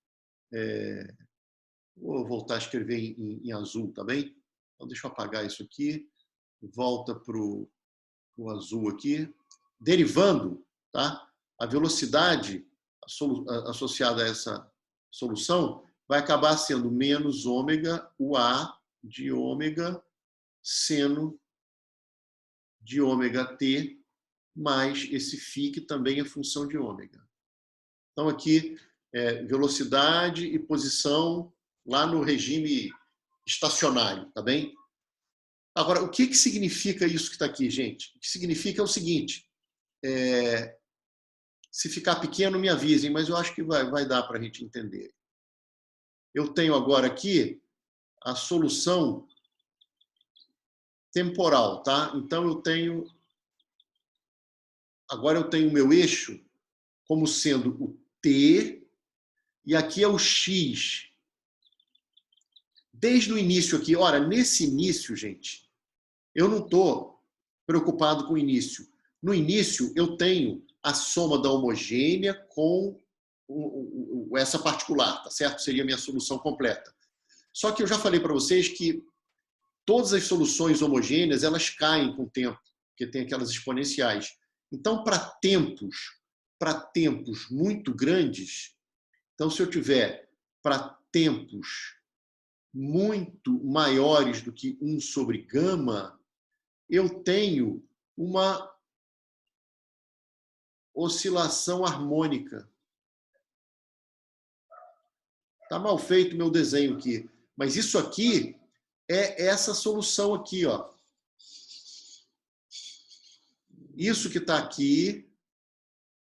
Vou voltar a escrever em azul, tá bem? Então, deixa eu apagar isso aqui. Volta para o azul aqui. Derivando, tá? A velocidade associada a essa solução vai acabar sendo menos ômega, o A de ômega, seno de ômega t, mais esse φ, que também é função de ômega. Então, aqui, velocidade e posição lá no regime estacionário, tá bem? Agora, o que significa isso que está aqui, gente? O que significa é o seguinte, se ficar pequeno, me avisem, mas eu acho que vai dar para a gente entender. Eu tenho agora aqui a solução temporal, tá? Então, eu tenho agora eu tenho o meu eixo como sendo o T, e aqui é o X. Desde o início aqui, ora, nesse início, gente, eu não estou preocupado com o início. No início, eu tenho a soma da homogênea com essa particular, tá certo? Seria a minha solução completa. Só que eu já falei para vocês que todas as soluções homogêneas, elas caem com o tempo, porque tem aquelas exponenciais. Então, para tempos muito grandes, então, se eu tiver para tempos muito maiores do que 1 sobre gama, eu tenho uma oscilação harmônica. Está mal feito o meu desenho aqui, mas isso aqui é essa solução aqui, ó. Isso que está aqui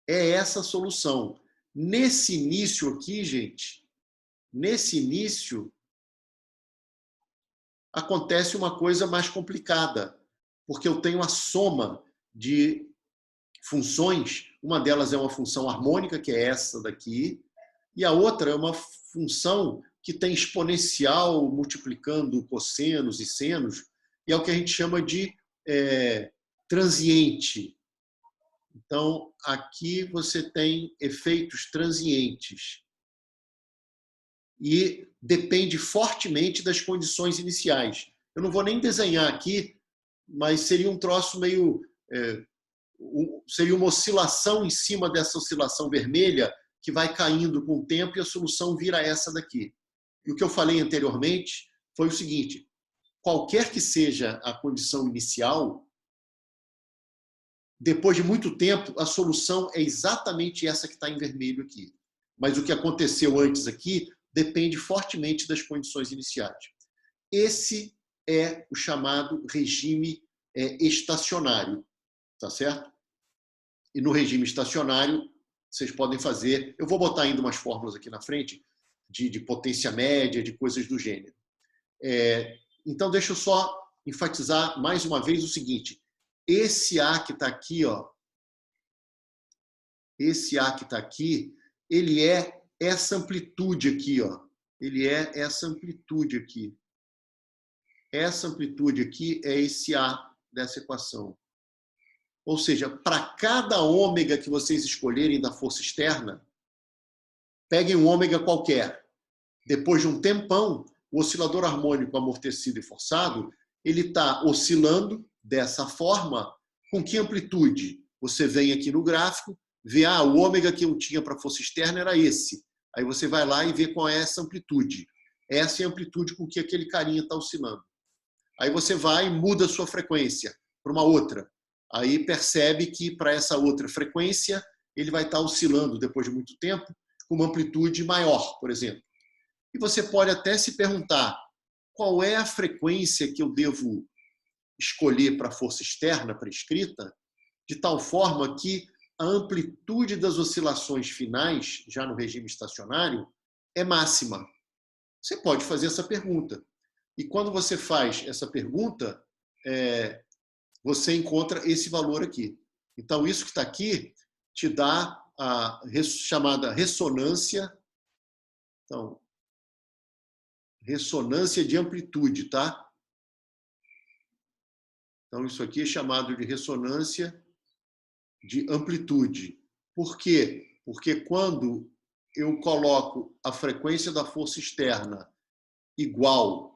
é essa solução. Nesse início aqui, gente, nesse início, acontece uma coisa mais complicada, porque eu tenho a soma de funções, uma delas é uma função harmônica, que é essa daqui, e a outra é uma função que tem exponencial multiplicando cossenos e senos, e é o que a gente chama de transiente. Então, aqui você tem efeitos transientes. E depende fortemente das condições iniciais. Eu não vou nem desenhar aqui, mas seria um troço meio... seria uma oscilação em cima dessa oscilação vermelha que vai caindo com o tempo e a solução vira essa daqui. E o que eu falei anteriormente foi o seguinte: qualquer que seja a condição inicial, depois de muito tempo, a solução é exatamente essa que está em vermelho aqui. Mas o que aconteceu antes aqui depende fortemente das condições iniciais. Esse é o chamado regime estacionário, tá certo? E no regime estacionário, vocês podem fazer... Eu vou botar ainda umas fórmulas aqui na frente, de potência média, de coisas do gênero. Então, deixa eu só enfatizar mais uma vez o seguinte. Esse A que está aqui, ó, esse A que está aqui, ele é essa amplitude aqui, ó. Ele é essa amplitude aqui. Essa amplitude aqui é esse A dessa equação. Ou seja, para cada ômega que vocês escolherem da força externa, peguem um ômega qualquer. Depois de um tempão, o oscilador harmônico amortecido e forçado, ele está oscilando dessa forma. Com que amplitude? Você vem aqui no gráfico, vê, o ômega que eu tinha para a força externa era esse. Aí você vai lá e vê qual é essa amplitude. Essa é a amplitude com que aquele carinha está oscilando. Aí você vai e muda a sua frequência para uma outra. Aí percebe que para essa outra frequência ele vai estar oscilando depois de muito tempo com uma amplitude maior, por exemplo. E você pode até se perguntar qual é a frequência que eu devo escolher para a força externa prescrita, de tal forma que a amplitude das oscilações finais, já no regime estacionário, é máxima. Você pode fazer essa pergunta. E quando você faz essa pergunta, você encontra esse valor aqui. Então, isso que está aqui te dá a chamada ressonância. Então, ressonância de amplitude, tá? Então, isso aqui é chamado de ressonância de amplitude. Por quê? Porque quando eu coloco a frequência da força externa igual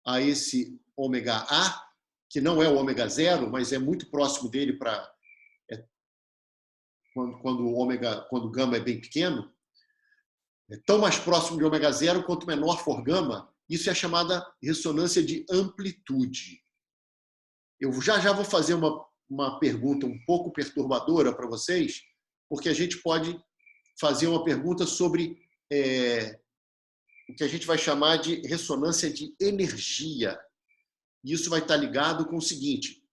a esse ômega A, que não é o ômega zero, mas é muito próximo dele quando gama é bem pequeno, é tão mais próximo de ômega zero quanto menor for gama, isso é chamada ressonância de amplitude. Eu já vou fazer uma pergunta um pouco perturbadora para vocês, porque a gente pode fazer uma pergunta sobre o que a gente vai chamar de ressonância de energia. Isso vai estar ligado com o seguinte: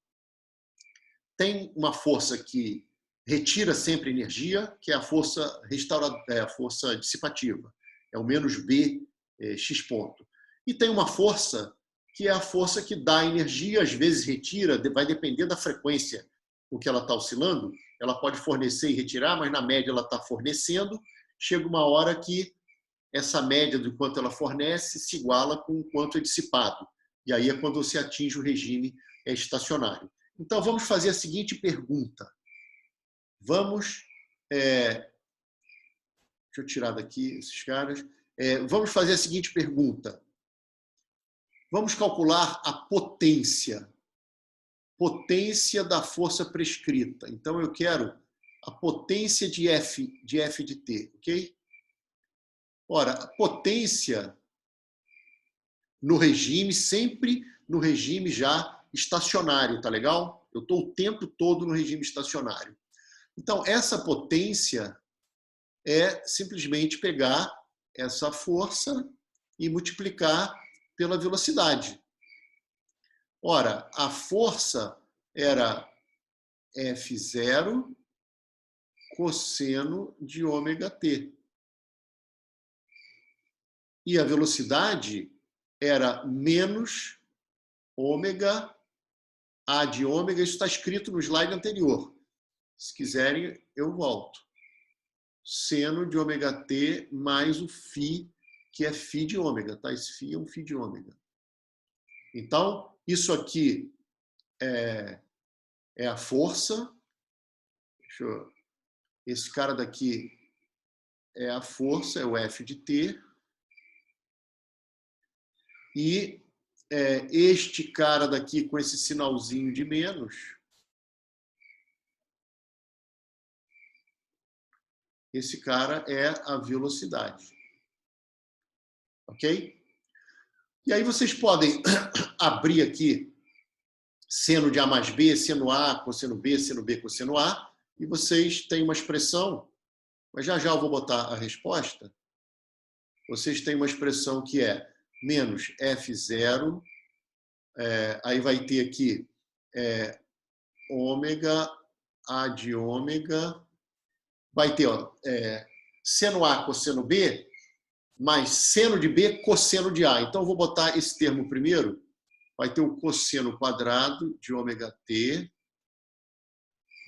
tem uma força que retira sempre energia, que é a força a força dissipativa, é o menos B x ponto. E tem uma força que é a força que dá energia, às vezes retira, vai depender da frequência o que ela está oscilando, ela pode fornecer e retirar, mas na média ela está fornecendo. Chega uma hora que essa média do quanto ela fornece se iguala com o quanto é dissipado. E aí é quando você atinge o regime estacionário. Então, vamos fazer a seguinte pergunta. Vamos... deixa eu tirar daqui esses caras. Vamos fazer a seguinte pergunta. Vamos calcular a potência da força prescrita. Então, eu quero a potência de F de T, ok? Ora, a potência no regime, sempre no regime já estacionário, tá legal? Eu estou o tempo todo no regime estacionário. Então, essa potência é simplesmente pegar essa força e multiplicar pela velocidade. Ora, a força era F0 cosseno de ômega t. E a velocidade era menos ômega A de ômega. Isso está escrito no slide anterior. Se quiserem, eu volto. Seno de ômega t mais o φ, que é φ de ômega. Tá? Esse φ é um φ de ômega. Então, isso aqui é a força. Esse cara daqui é a força, é o F de T. E este cara daqui com esse sinalzinho de menos, esse cara é a velocidade. Ok? E aí vocês podem abrir aqui seno de A mais B, seno A, cosseno B, seno B, cosseno A, e vocês têm uma expressão, mas já já eu vou botar a resposta. Vocês têm uma expressão que é menos F0, aí vai ter aqui ômega, A de ômega, vai ter seno A, cosseno B, mais seno de B, cosseno de A. Então, eu vou botar esse termo primeiro. Vai ter o cosseno quadrado de ômega t,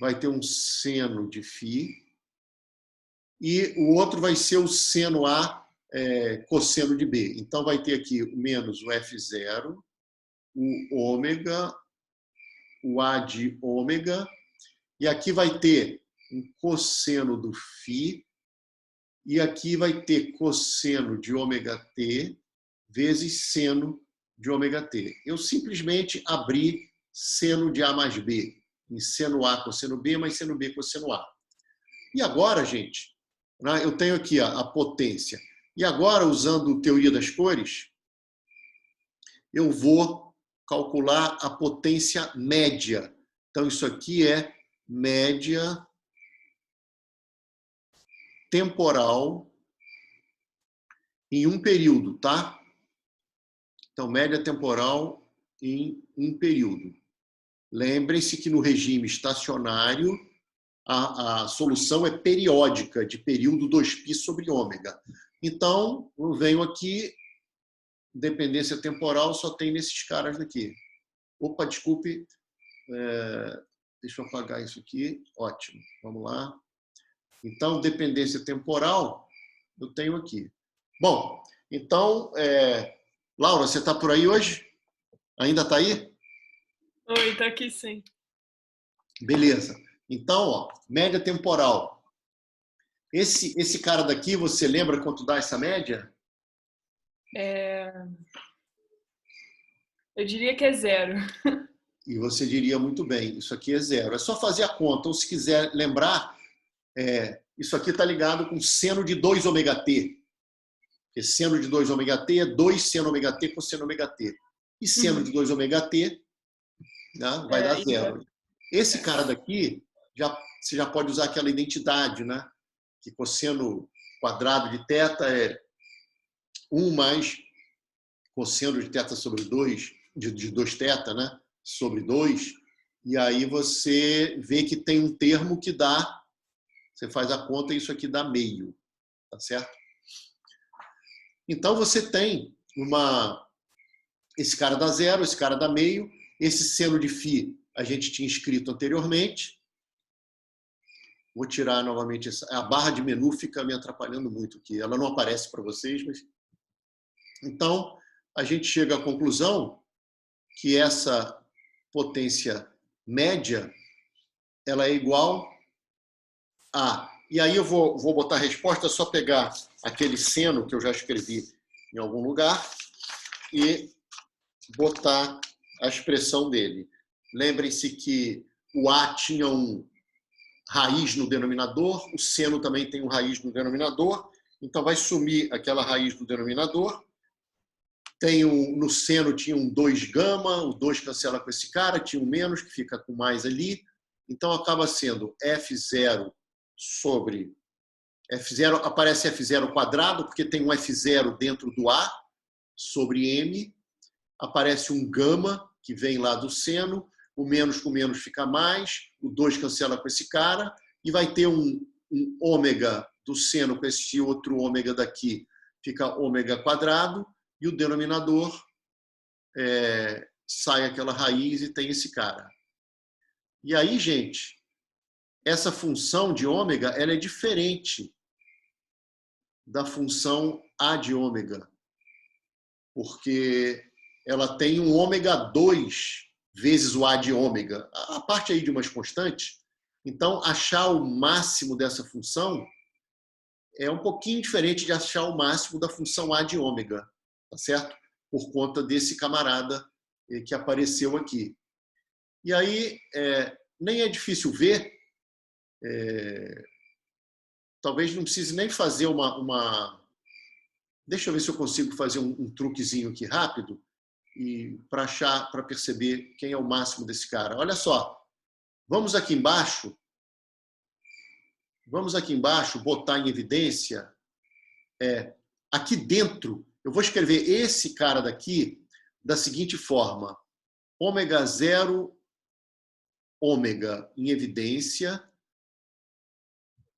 vai ter um seno de φ, e o outro vai ser o seno A, cosseno de B. Então, vai ter aqui menos o F0, o ômega, o A de ômega, e aqui vai ter um cosseno do φ, e aqui vai ter cosseno de ômega t vezes seno de ômega t. Eu simplesmente abri seno de A mais B, em seno A cosseno B, mais seno B cosseno A. E agora, gente, eu tenho aqui a potência. E agora, usando teoria das cores, eu vou calcular a potência média. Então, isso aqui é média temporal em um período, tá? Então, média temporal em um período. Lembrem-se que no regime estacionário, a solução é periódica, de período 2π sobre ômega. Então, eu venho aqui, dependência temporal só tem nesses caras daqui. Opa, desculpe, deixa eu apagar isso aqui. Ótimo, vamos lá. Então, dependência temporal, eu tenho aqui. Bom, então, Laura, você está por aí hoje? Ainda está aí? Oi, está aqui sim. Beleza. Então, média temporal. Esse cara daqui, você lembra quanto dá essa média? Eu diria que é 0. E você diria muito bem, isso aqui é 0. É só fazer a conta. Ou se quiser lembrar, isso aqui está ligado com seno de 2 ômega t. Porque seno de 2 ômega t é 2 seno ômega t cosseno ômega t. E seno de 2 ômega t, né, vai dar 0. Esse cara daqui, você já pode usar aquela identidade, né? Que cosseno quadrado de θ é 1 mais cosseno de θ sobre 2, de 2θ, né? Sobre 2. E aí você vê que tem um termo que dá, você faz a conta e isso aqui dá meio. Tá certo? Então, você tem esse cara dá 0, esse cara dá meio, esse seno de φ a gente tinha escrito anteriormente. Vou tirar novamente a barra de menu, fica me atrapalhando muito aqui. Ela não aparece para vocês, mas... Então, a gente chega à conclusão que essa potência média ela é igual a... E aí eu vou botar a resposta, é só pegar aquele seno que eu já escrevi em algum lugar e botar a expressão dele. Lembrem-se que o A tinha um raiz no denominador, o seno também tem um raiz no denominador, então vai sumir aquela raiz do denominador. No seno tinha um 2 gama, o 2 cancela com esse cara, tinha um menos, que fica com mais ali, então acaba sendo F0 sobre F0, aparece F0 quadrado, porque tem um F0 dentro do A, sobre M, aparece um gama, que vem lá do seno, o menos com menos fica mais, o 2 cancela com esse cara, e vai ter um ômega do seno com esse outro ômega daqui, fica ômega quadrado, e o denominador sai aquela raiz e tem esse cara. E aí, gente, essa função de ômega ela é diferente da função A de ômega, porque ela tem um ômega 2 vezes o A de ômega, a parte aí de umas constantes. Então, achar o máximo dessa função é um pouquinho diferente de achar o máximo da função A de ômega, tá certo? Por conta desse camarada que apareceu aqui. E aí, nem é difícil ver, talvez não precise nem fazer uma... Deixa eu ver se eu consigo fazer um truquezinho aqui rápido, para perceber quem é o máximo desse cara. Olha só, vamos aqui embaixo botar em evidência, aqui dentro, eu vou escrever esse cara daqui da seguinte forma: ômega 0, ômega em evidência,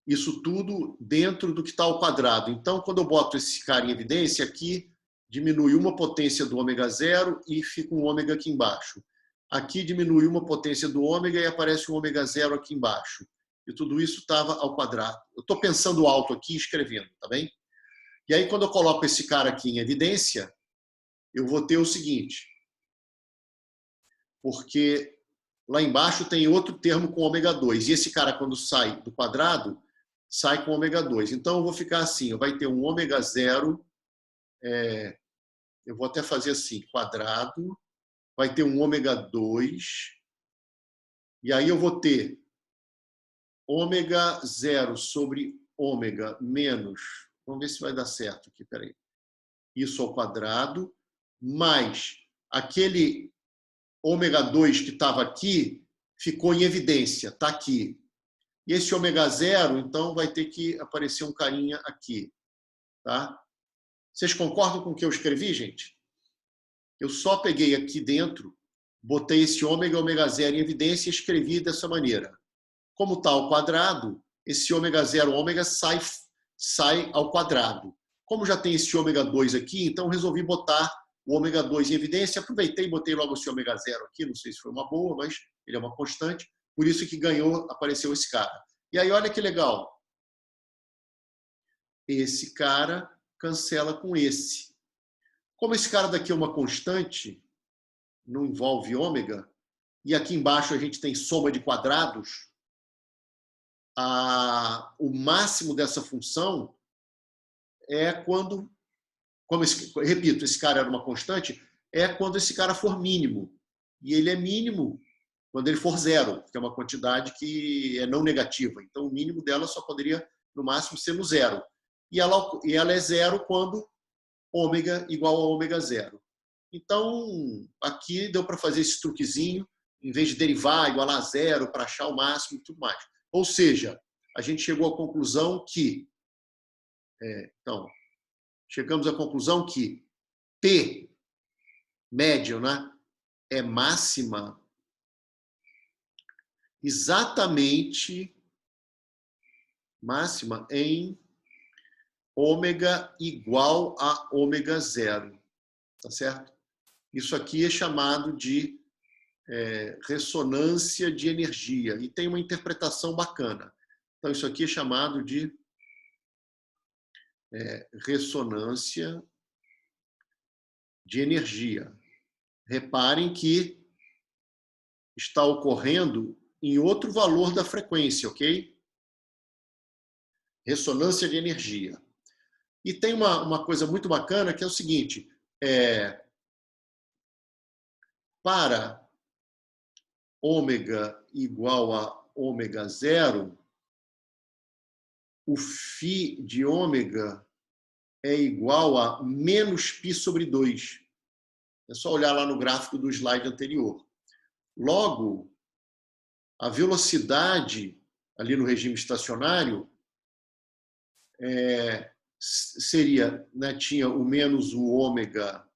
isso tudo dentro do que está ao quadrado. Então, quando eu boto esse cara em evidência, aqui diminui uma potência do ômega 0 e fica um ômega aqui embaixo. Aqui diminui uma potência do ômega e aparece um ômega 0 aqui embaixo. E tudo isso estava ao quadrado. Eu estou pensando alto aqui, escrevendo, tá bem? E aí, quando eu coloco esse cara aqui em evidência, eu vou ter o seguinte, porque lá embaixo tem outro termo com ômega 2, e esse cara, quando sai do quadrado, sai com ômega 2. Então, eu vou ficar assim, vai ter um ômega 0, eu vou até fazer assim, quadrado, vai ter um ômega 2, e aí eu vou ter ômega 0 sobre ômega menos, vamos ver se vai dar certo aqui, peraí, isso ao quadrado, mais aquele ômega 2 que estava aqui, ficou em evidência, está aqui. E esse ômega 0, então, vai ter que aparecer um carinha aqui. Tá? Vocês concordam com o que eu escrevi, gente? Eu só peguei aqui dentro, botei esse ômega 0 em evidência e escrevi dessa maneira. Como está ao quadrado, esse ômega 0, ômega, sai ao quadrado. Como já tem esse ômega 2 aqui, então resolvi botar o ômega 2 em evidência. Aproveitei e botei logo esse ômega 0 aqui, não sei se foi uma boa, mas ele é uma constante. Por isso que apareceu esse cara. E aí, olha que legal. Esse cara cancela com esse. Como esse cara daqui é uma constante, não envolve ômega, e aqui embaixo a gente tem soma de quadrados, o máximo dessa função é quando, repito, esse cara era uma constante, é quando esse cara for mínimo. E ele é mínimo quando ele for zero, que é uma quantidade que é não negativa. Então, o mínimo dela só poderia, no máximo, ser no zero. E ela é zero quando ômega igual a ômega 0. Então, aqui deu para fazer esse truquezinho, em vez de derivar, igualar a zero, para achar o máximo e tudo mais. Ou seja, a gente chegou à conclusão que... então, chegamos à conclusão que P, médio, né, é máxima exatamente máxima em ômega igual a ômega 0. Tá certo? Isso aqui é chamado de ressonância de energia. E tem uma interpretação bacana. Então, isso aqui é chamado de ressonância de energia. Reparem que está ocorrendo em outro valor da frequência, ok? Ressonância de energia. E tem uma coisa muito bacana que é o seguinte, para ômega igual a ômega zero, o φ de ômega é igual a menos π sobre 2. É só olhar lá no gráfico do slide anterior. Logo, a velocidade ali no regime estacionário seria, né, tinha o menos o ômega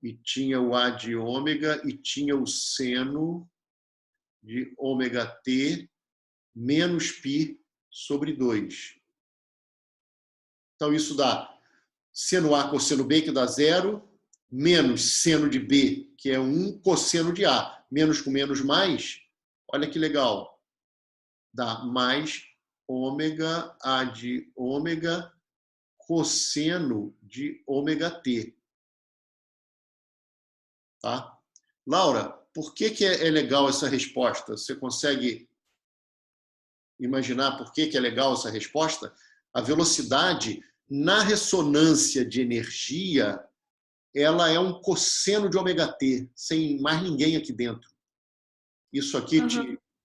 e tinha o A de ômega e tinha o seno de ômega t menos π sobre 2. Então, isso dá seno A cosseno B, que dá 0, menos seno de B, que é 1, cosseno de A. Menos com menos mais, olha que legal. Dá mais ômega A de ômega cosseno de ômega t. Tá? Laura, por que é legal essa resposta? Você consegue imaginar por que é legal essa resposta? A velocidade na ressonância de energia, ela é um cosseno de ômega t, sem mais ninguém aqui dentro. Isso aqui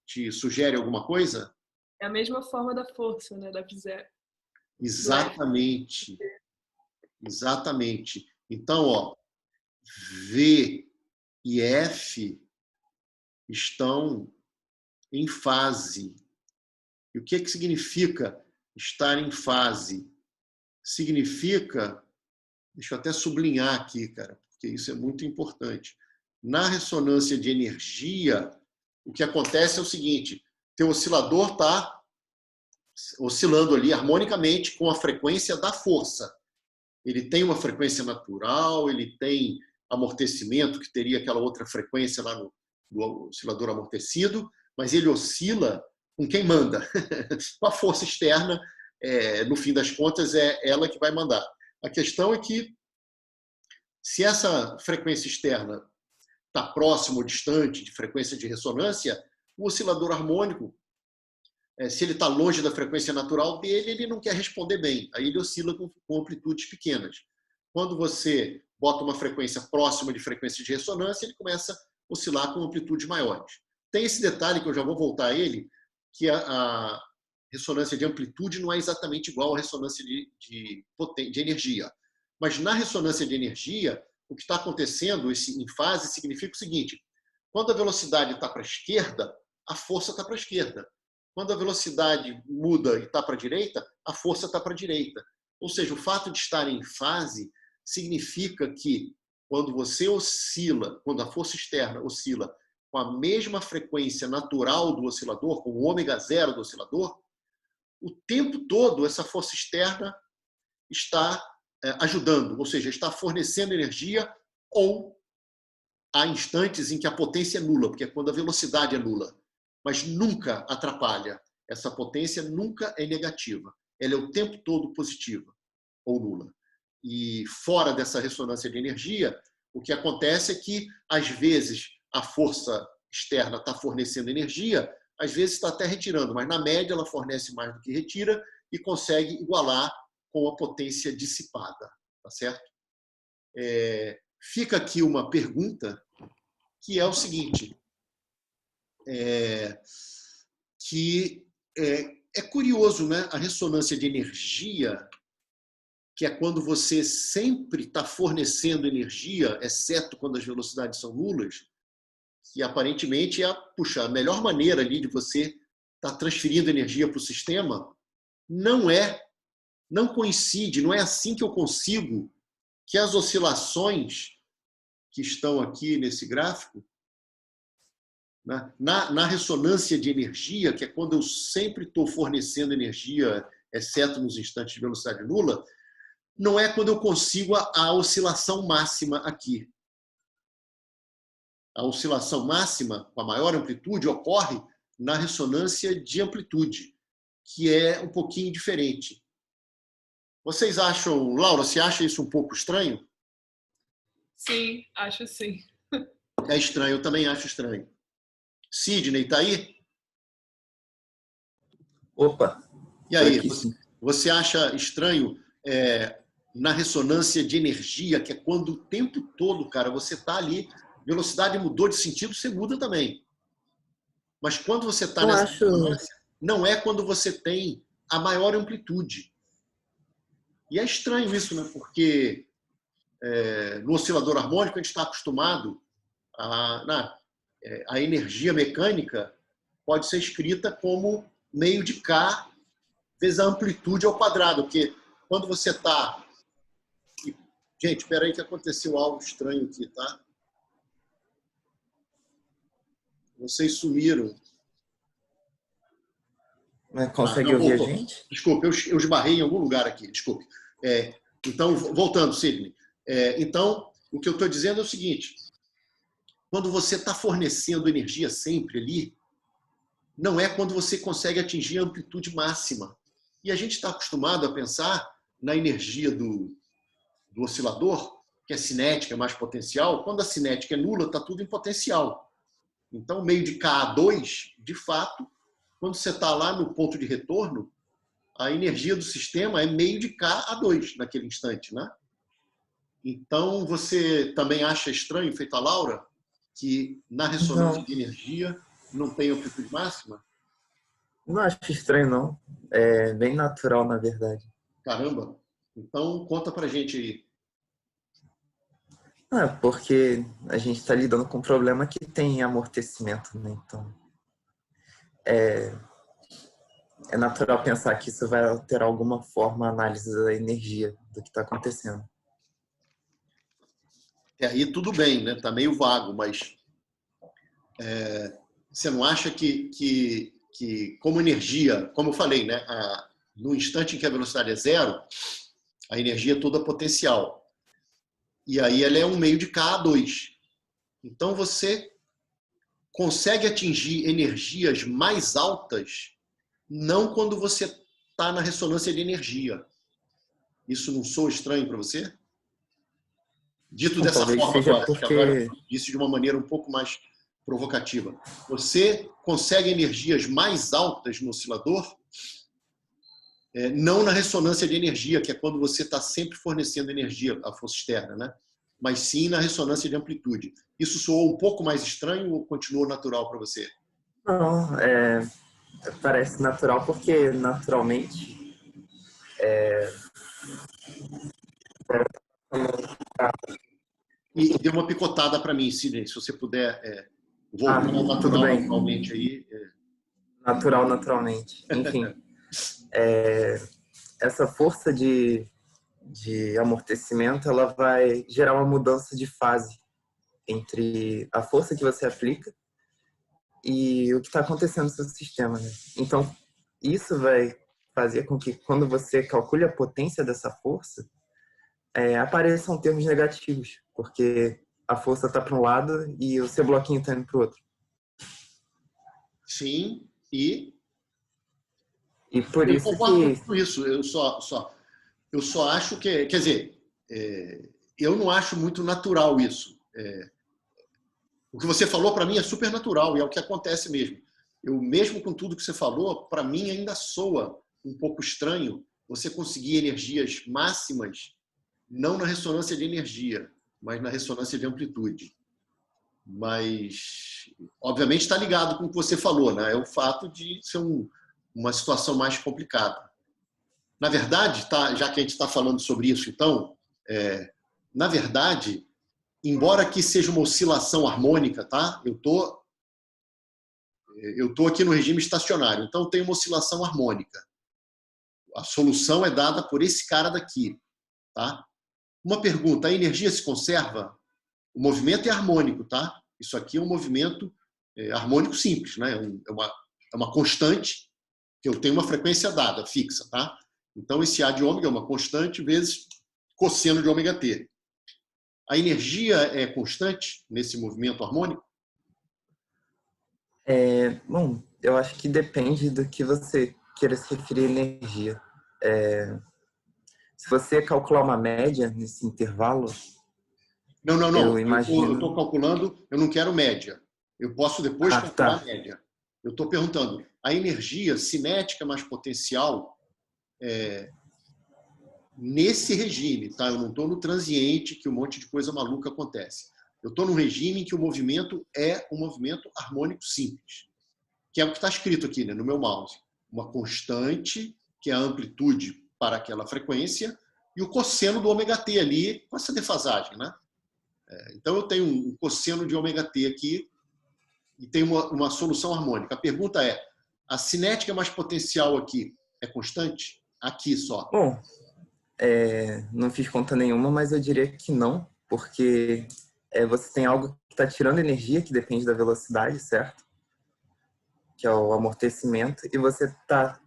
te sugere alguma coisa? É a mesma forma da força, né? Da zero. Exatamente. Exatamente. Então, ó, V e F estão em fase. E o que significa estar em fase? Significa, deixa eu até sublinhar aqui, cara, porque isso é muito importante. Na ressonância de energia, o que acontece é o seguinte, teu oscilador está oscilando ali harmonicamente com a frequência da força. Ele tem uma frequência natural, ele tem amortecimento, que teria aquela outra frequência lá no oscilador amortecido, mas ele oscila com quem manda. Com a força externa, no fim das contas, é ela que vai mandar. A questão é que, se essa frequência externa está próximo ou distante de frequência de ressonância, o oscilador harmônico, se ele está longe da frequência natural dele, ele não quer responder bem. Aí ele oscila com amplitudes pequenas. Quando você bota uma frequência próxima de frequência de ressonância, ele começa a oscilar com amplitudes maiores. Tem esse detalhe que eu já vou voltar a ele, que a ressonância de amplitude não é exatamente igual à ressonância de energia. Mas na ressonância de energia, o que está acontecendo em fase significa o seguinte, quando a velocidade está para a esquerda, a força está para a esquerda. Quando a velocidade muda e está para a direita, a força está para a direita. Ou seja, o fato de estar em fase significa que quando você oscila, quando a força externa oscila com a mesma frequência natural do oscilador, com o ômega zero do oscilador, o tempo todo essa força externa está ajudando, ou seja, está fornecendo energia, ou há instantes em que a potência é nula, porque é quando a velocidade é nula. Mas nunca atrapalha. Essa potência nunca é negativa. Ela é o tempo todo positiva ou nula. E fora dessa ressonância de energia, o que acontece é que, às vezes, a força externa está fornecendo energia, às vezes está até retirando, mas, na média, ela fornece mais do que retira e consegue igualar com a potência dissipada. Tá certo? Fica aqui uma pergunta, que é o seguinte... que é curioso, né? A ressonância de energia, que é quando você sempre está fornecendo energia, exceto quando as velocidades são nulas, que aparentemente é a melhor maneira ali de você estar transferindo energia para o sistema, não coincide, não é assim que eu consigo que as oscilações que estão aqui nesse gráfico, na ressonância de energia, que é quando eu sempre estou fornecendo energia, exceto nos instantes de velocidade nula, não é quando eu consigo a oscilação máxima aqui. A oscilação máxima, com a maior amplitude, ocorre na ressonância de amplitude, que é um pouquinho diferente. Vocês acham, Laura, você acha isso um pouco estranho? Sim, acho sim. É estranho, eu também acho estranho. Sidney, tá aí? Opa, E aí, aqui sim. você acha estranho na ressonância de energia, que é quando o tempo todo, cara, você está ali, velocidade mudou de sentido, você muda também. Mas quando você está Eu nessa acho. ressonância, não é quando você tem a maior amplitude. E é estranho isso, né? Porque no oscilador harmônico a gente está acostumado a energia mecânica pode ser escrita como meio de K vezes a amplitude ao quadrado, porque quando você está... Gente, espera aí que aconteceu algo estranho aqui, tá? Vocês sumiram. Consegue Não, ouvir a opa, gente? desculpe, eu esbarrei em algum lugar aqui, desculpe. Então, voltando, Sidney. Então, o que eu estou dizendo é o seguinte: quando você está fornecendo energia sempre ali, não é quando você consegue atingir a amplitude máxima. E a gente está acostumado a pensar na energia do oscilador, que é cinética, é mais potencial. Quando a cinética é nula, está tudo em potencial. Então, meio de Ka2, de fato, quando você está lá no ponto de retorno, a energia do sistema é meio de Ka2 naquele instante, né? Então, você também acha estranho, feito a Laura, que na ressonância Não, de energia não tem amplitude máxima? não acho estranho, não. É bem natural, na verdade. Caramba! Então, conta pra gente aí. Porque a gente está lidando com um problema que tem amortecimento, né? Então, é natural pensar que isso vai alterar alguma forma a análise da energia do que está acontecendo. E aí tudo bem, né? Tá meio vago, mas você não acha que como energia, como eu falei, né? No instante em que a velocidade é zero, a energia é toda potencial. E aí ela é um meio de Ka2. Então você consegue atingir energias mais altas não quando você está na ressonância de energia. Isso não soa estranho para você? Dito Bom, dessa talvez forma seja agora, que agora porque... eu disse de uma maneira um pouco mais provocativa. Você consegue energias mais altas no oscilador, não na ressonância de energia, que é quando você está sempre fornecendo energia à força externa, né? Mas sim na ressonância de amplitude. Isso soou um pouco mais estranho ou continuou natural para você? Não, parece natural porque, naturalmente, E deu uma picotada para mim, Sidney, se você puder voltar ao tudo natural bem. naturalmente aí. Natural, naturalmente. Enfim, essa força de amortecimento, ela vai gerar uma mudança de fase entre a força que você aplica e o que está acontecendo no seu sistema, né? Então, isso vai fazer com que, quando você calcule a potência dessa força, apareçam termos negativos, porque a força está para um lado e o seu bloquinho está indo para o outro. Sim, E por eu isso concordo que... com isso. Eu só acho que, quer dizer, eu não acho muito natural isso. O que você falou para mim é super natural e é o que acontece mesmo. Eu mesmo com tudo que você falou, para mim ainda soa um pouco estranho você conseguir energias máximas não na ressonância de energia, mas na ressonância de amplitude. Mas, obviamente, está ligado com o que você falou, né? É o fato de ser uma situação mais complicada. Na verdade, já que a gente está falando sobre isso, então, na verdade, embora aqui seja uma oscilação harmônica, tá? Eu tô aqui no regime estacionário, então tem uma oscilação harmônica. A solução é dada por esse cara daqui, tá? Uma pergunta: a energia se conserva? O movimento é harmônico, tá? Isso aqui é um movimento harmônico simples, né? É uma constante que eu tenho uma frequência dada, fixa, tá? Então, esse A de ômega é uma constante vezes cosseno de ômega t. A energia é constante nesse movimento harmônico? Bom, eu acho que depende do que você queira se referir à energia. Se você calcular uma média nesse intervalo, Não, não, não. eu Eu estou imagino... calculando, eu não quero média. Eu posso depois Ah, calcular a tá. média. Eu estou perguntando, a energia cinética mais potencial nesse regime, tá? Eu não estou no transiente, que um monte de coisa maluca acontece. Eu estou num regime em que o movimento é um movimento harmônico simples, que é o que está escrito aqui, né, no meu mouse. Uma constante, que é a amplitude para aquela frequência, e o cosseno do ômega t ali, com essa defasagem, né? Então, eu tenho um cosseno de ômega t aqui e tem uma solução harmônica. A pergunta é, a cinética mais potencial aqui é constante? Aqui só. Bom, não fiz conta nenhuma, mas eu diria que não, porque você tem algo que está tirando energia, que depende da velocidade, certo? Que é o amortecimento, e você está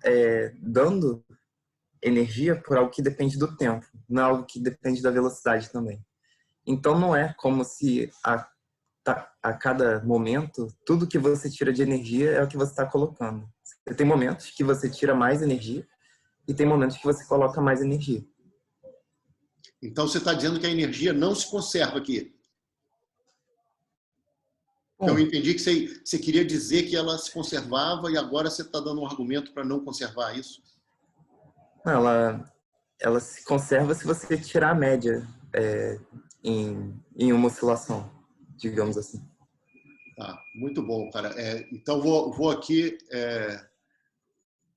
dando energia por algo que depende do tempo, não é algo que depende da velocidade também. Então não é como se a cada momento, tudo que você tira de energia é o que você está colocando. Você tem momentos que você tira mais energia e tem momentos que você coloca mais energia. Então, você está dizendo que a energia não se conserva aqui. Então, Bom, eu entendi que você queria dizer que ela se conservava e agora você está dando um argumento para não conservar isso. ela se conserva se você tirar a média em uma oscilação, digamos assim. Tá, muito bom, cara. Então, vou aqui...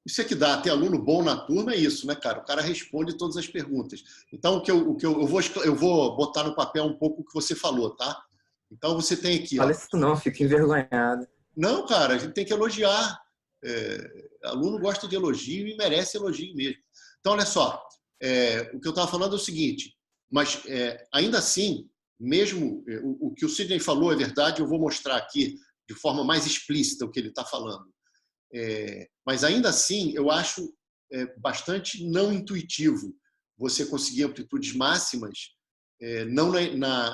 Isso é que dá ter aluno bom na turma, é isso, né, cara? O cara responde todas as perguntas. Então, eu vou botar no papel um pouco o que você falou, tá? Então, você tem aqui, Fala ó. isso não, fico envergonhado. Não, cara, a gente tem que elogiar. Aluno gosta de elogio e merece elogio mesmo. Então, olha só, o que eu estava falando é o seguinte, mas ainda assim, mesmo o que o Sidney falou é verdade, eu vou mostrar aqui de forma mais explícita o que ele está falando. Mas ainda assim, eu acho bastante não intuitivo você conseguir amplitudes máximas não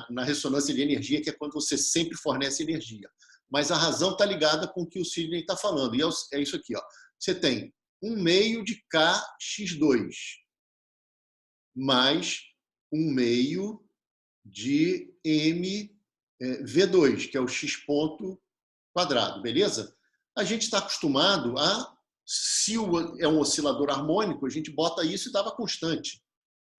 na ressonância de energia, que é quando você sempre fornece energia. Mas a razão está ligada com o que o Sidney está falando. E é isso aqui. Ó. Você tem 1/2 de kx2 mais 1/2 de mv2, que é o x ponto quadrado, beleza? A gente está acostumado se é um oscilador harmônico, a gente bota isso e dava constante.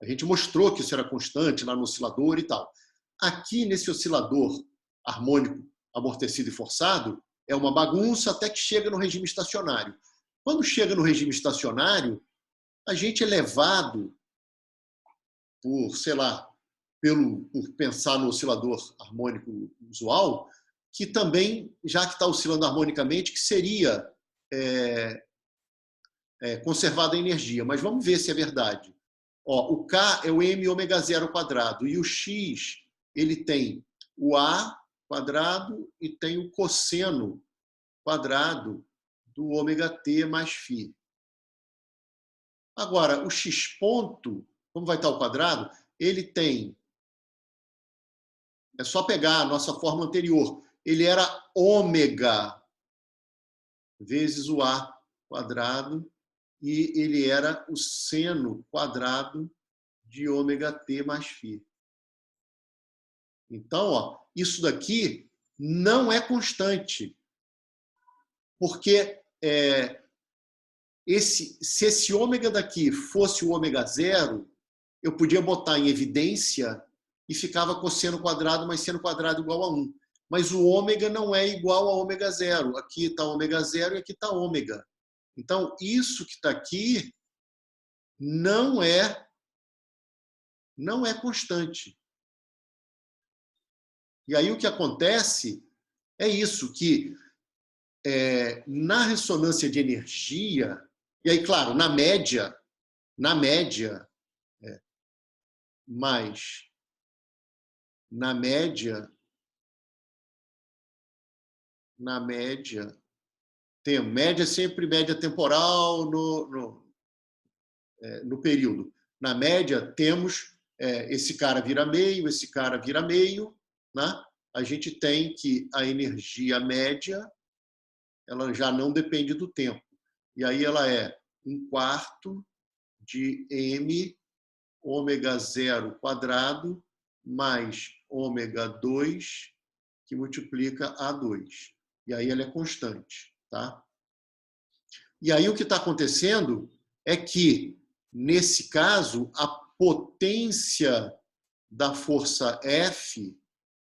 A gente mostrou que isso era constante lá no oscilador e tal. Aqui, nesse oscilador harmônico amortecido e forçado, é uma bagunça até que chega no regime estacionário. Quando chega no regime estacionário, a gente é levado por, sei lá, por pensar no oscilador harmônico usual, que também, já que está oscilando harmonicamente, que seria conservada a energia. Mas vamos ver se é verdade. Ó, o K é o m ômega zero quadrado e o X ele tem o A quadrado e tem o cosseno quadrado do ômega t mais φ. Agora, o X ponto, como vai estar o quadrado, ele tem... É só pegar a nossa fórmula anterior. Ele era ômega vezes o A quadrado e ele era o seno quadrado de ômega t mais φ. Então, ó, isso daqui não é constante, porque se esse ômega daqui fosse o ômega zero, eu podia botar em evidência e ficava cosseno quadrado mais seno quadrado igual a 1. Mas o ômega não é igual a ômega zero. Aqui está ômega zero e aqui está ômega. Então, isso que está aqui não é constante. E aí o que acontece é isso, que na ressonância de energia, e aí, claro, na média, mas na média, tem média sempre média temporal no período. Na média, temos esse cara vira meio, esse cara vira meio, né? A gente tem que a energia média ela já não depende do tempo. E aí ela é 1/4 de m ômega 0 quadrado mais ômega 2 que multiplica A2. E aí ela é constante, tá? E aí o que está acontecendo é que, nesse caso, a potência da força F,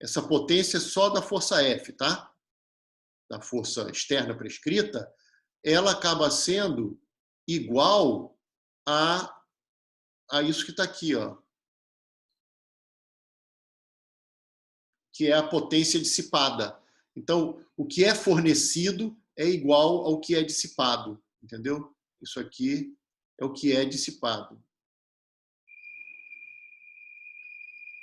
essa potência é só da força F, tá? Da força externa prescrita, ela acaba sendo igual a isso que está aqui, ó, que é a potência dissipada. Então, o que é fornecido é igual ao que é dissipado, entendeu? Isso aqui é o que é dissipado.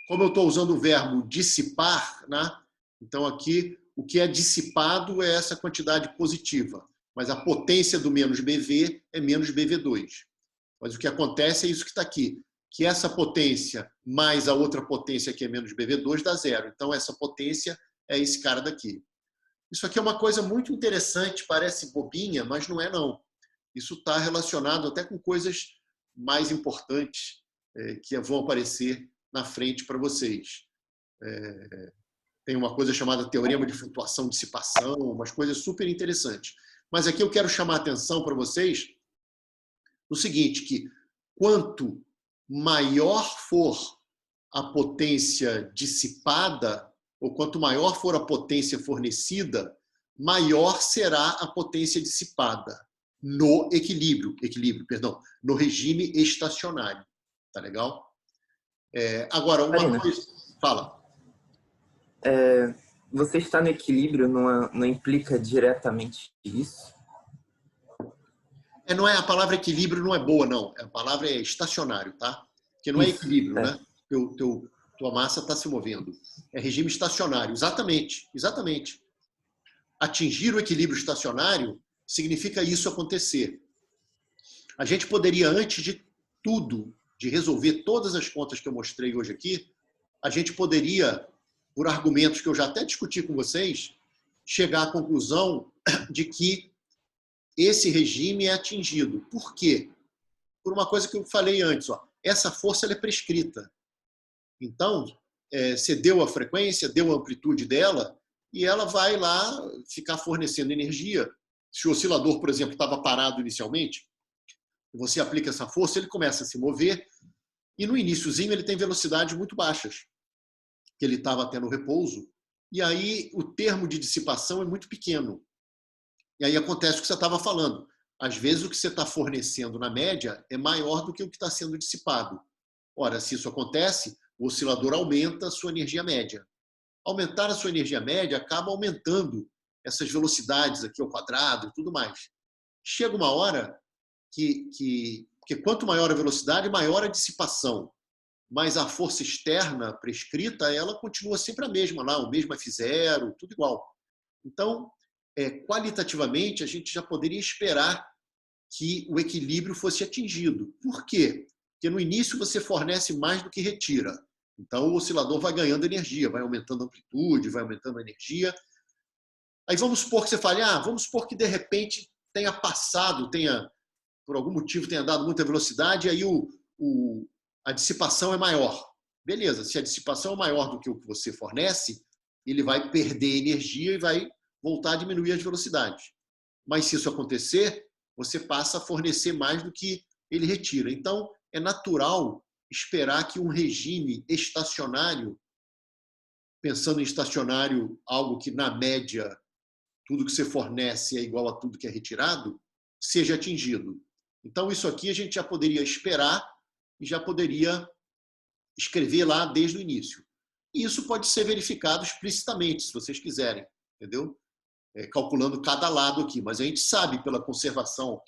Como eu estou usando o verbo dissipar, né? Então aqui o que é dissipado é essa quantidade positiva, mas a potência do menos BV é menos BV2. Mas o que acontece é isso que está aqui, que essa potência mais a outra potência que é menos BV2 dá zero. Então essa potência é esse cara daqui. Isso aqui é uma coisa muito interessante, parece bobinha, mas não é não. Isso está relacionado até com coisas mais importantes que vão aparecer na frente para vocês. Tem uma coisa chamada teorema de flutuação dissipação, umas coisas super interessantes. Mas aqui eu quero chamar a atenção para vocês no seguinte, que quanto maior for a potência dissipada, ou quanto maior for a potência fornecida, maior será a potência dissipada no no regime estacionário. Tá legal? Agora, uma Marina, coisa... Fala. Você estar no equilíbrio não implica diretamente isso? Não é, a palavra equilíbrio não é boa, não. A palavra é estacionário, tá? Porque não é Isso, equilíbrio, né? Tua massa está se movendo. É regime estacionário. Exatamente, exatamente. Atingir o equilíbrio estacionário significa isso acontecer. A gente poderia, antes de tudo, de resolver todas as contas que eu mostrei hoje aqui, a gente poderia, por argumentos que eu já até discuti com vocês, chegar à conclusão de que esse regime é atingido. Por quê? Por uma coisa que eu falei antes. Ó. Essa força ela é prescrita. Então, você deu a frequência, deu a amplitude dela, e ela vai lá ficar fornecendo energia. Se o oscilador, por exemplo, estava parado inicialmente, você aplica essa força, ele começa a se mover, e no iniciozinho ele tem velocidades muito baixas, que ele estava até no repouso, e aí o termo de dissipação é muito pequeno. E aí acontece o que você estava falando. Às vezes o que você está fornecendo na média é maior do que o que está sendo dissipado. Ora, se isso acontece, o oscilador aumenta a sua energia média. Aumentar a sua energia média acaba aumentando essas velocidades aqui ao quadrado e tudo mais. Chega uma hora que quanto maior a velocidade, maior a dissipação. Mas a força externa prescrita, ela continua sempre a mesma lá, o mesmo F0, tudo igual. Então, qualitativamente, a gente já poderia esperar que o equilíbrio fosse atingido. Por quê? Porque no início você fornece mais do que retira. Então, o oscilador vai ganhando energia, vai aumentando a amplitude, vai aumentando a energia. Aí vamos supor que você fale, vamos supor que de repente tenha passado, por algum motivo tenha dado muita velocidade, e aí a dissipação é maior. Beleza, se a dissipação é maior do que o que você fornece, ele vai perder energia e vai voltar a diminuir as velocidades. Mas se isso acontecer, você passa a fornecer mais do que ele retira. Então, é natural esperar que um regime estacionário, pensando em estacionário, algo que na média tudo que você fornece é igual a tudo que é retirado, seja atingido. Então, isso aqui a gente já poderia esperar e já poderia escrever lá desde o início. E isso pode ser verificado explicitamente, se vocês quiserem, entendeu? Calculando cada lado aqui. Mas a gente sabe, pela conservação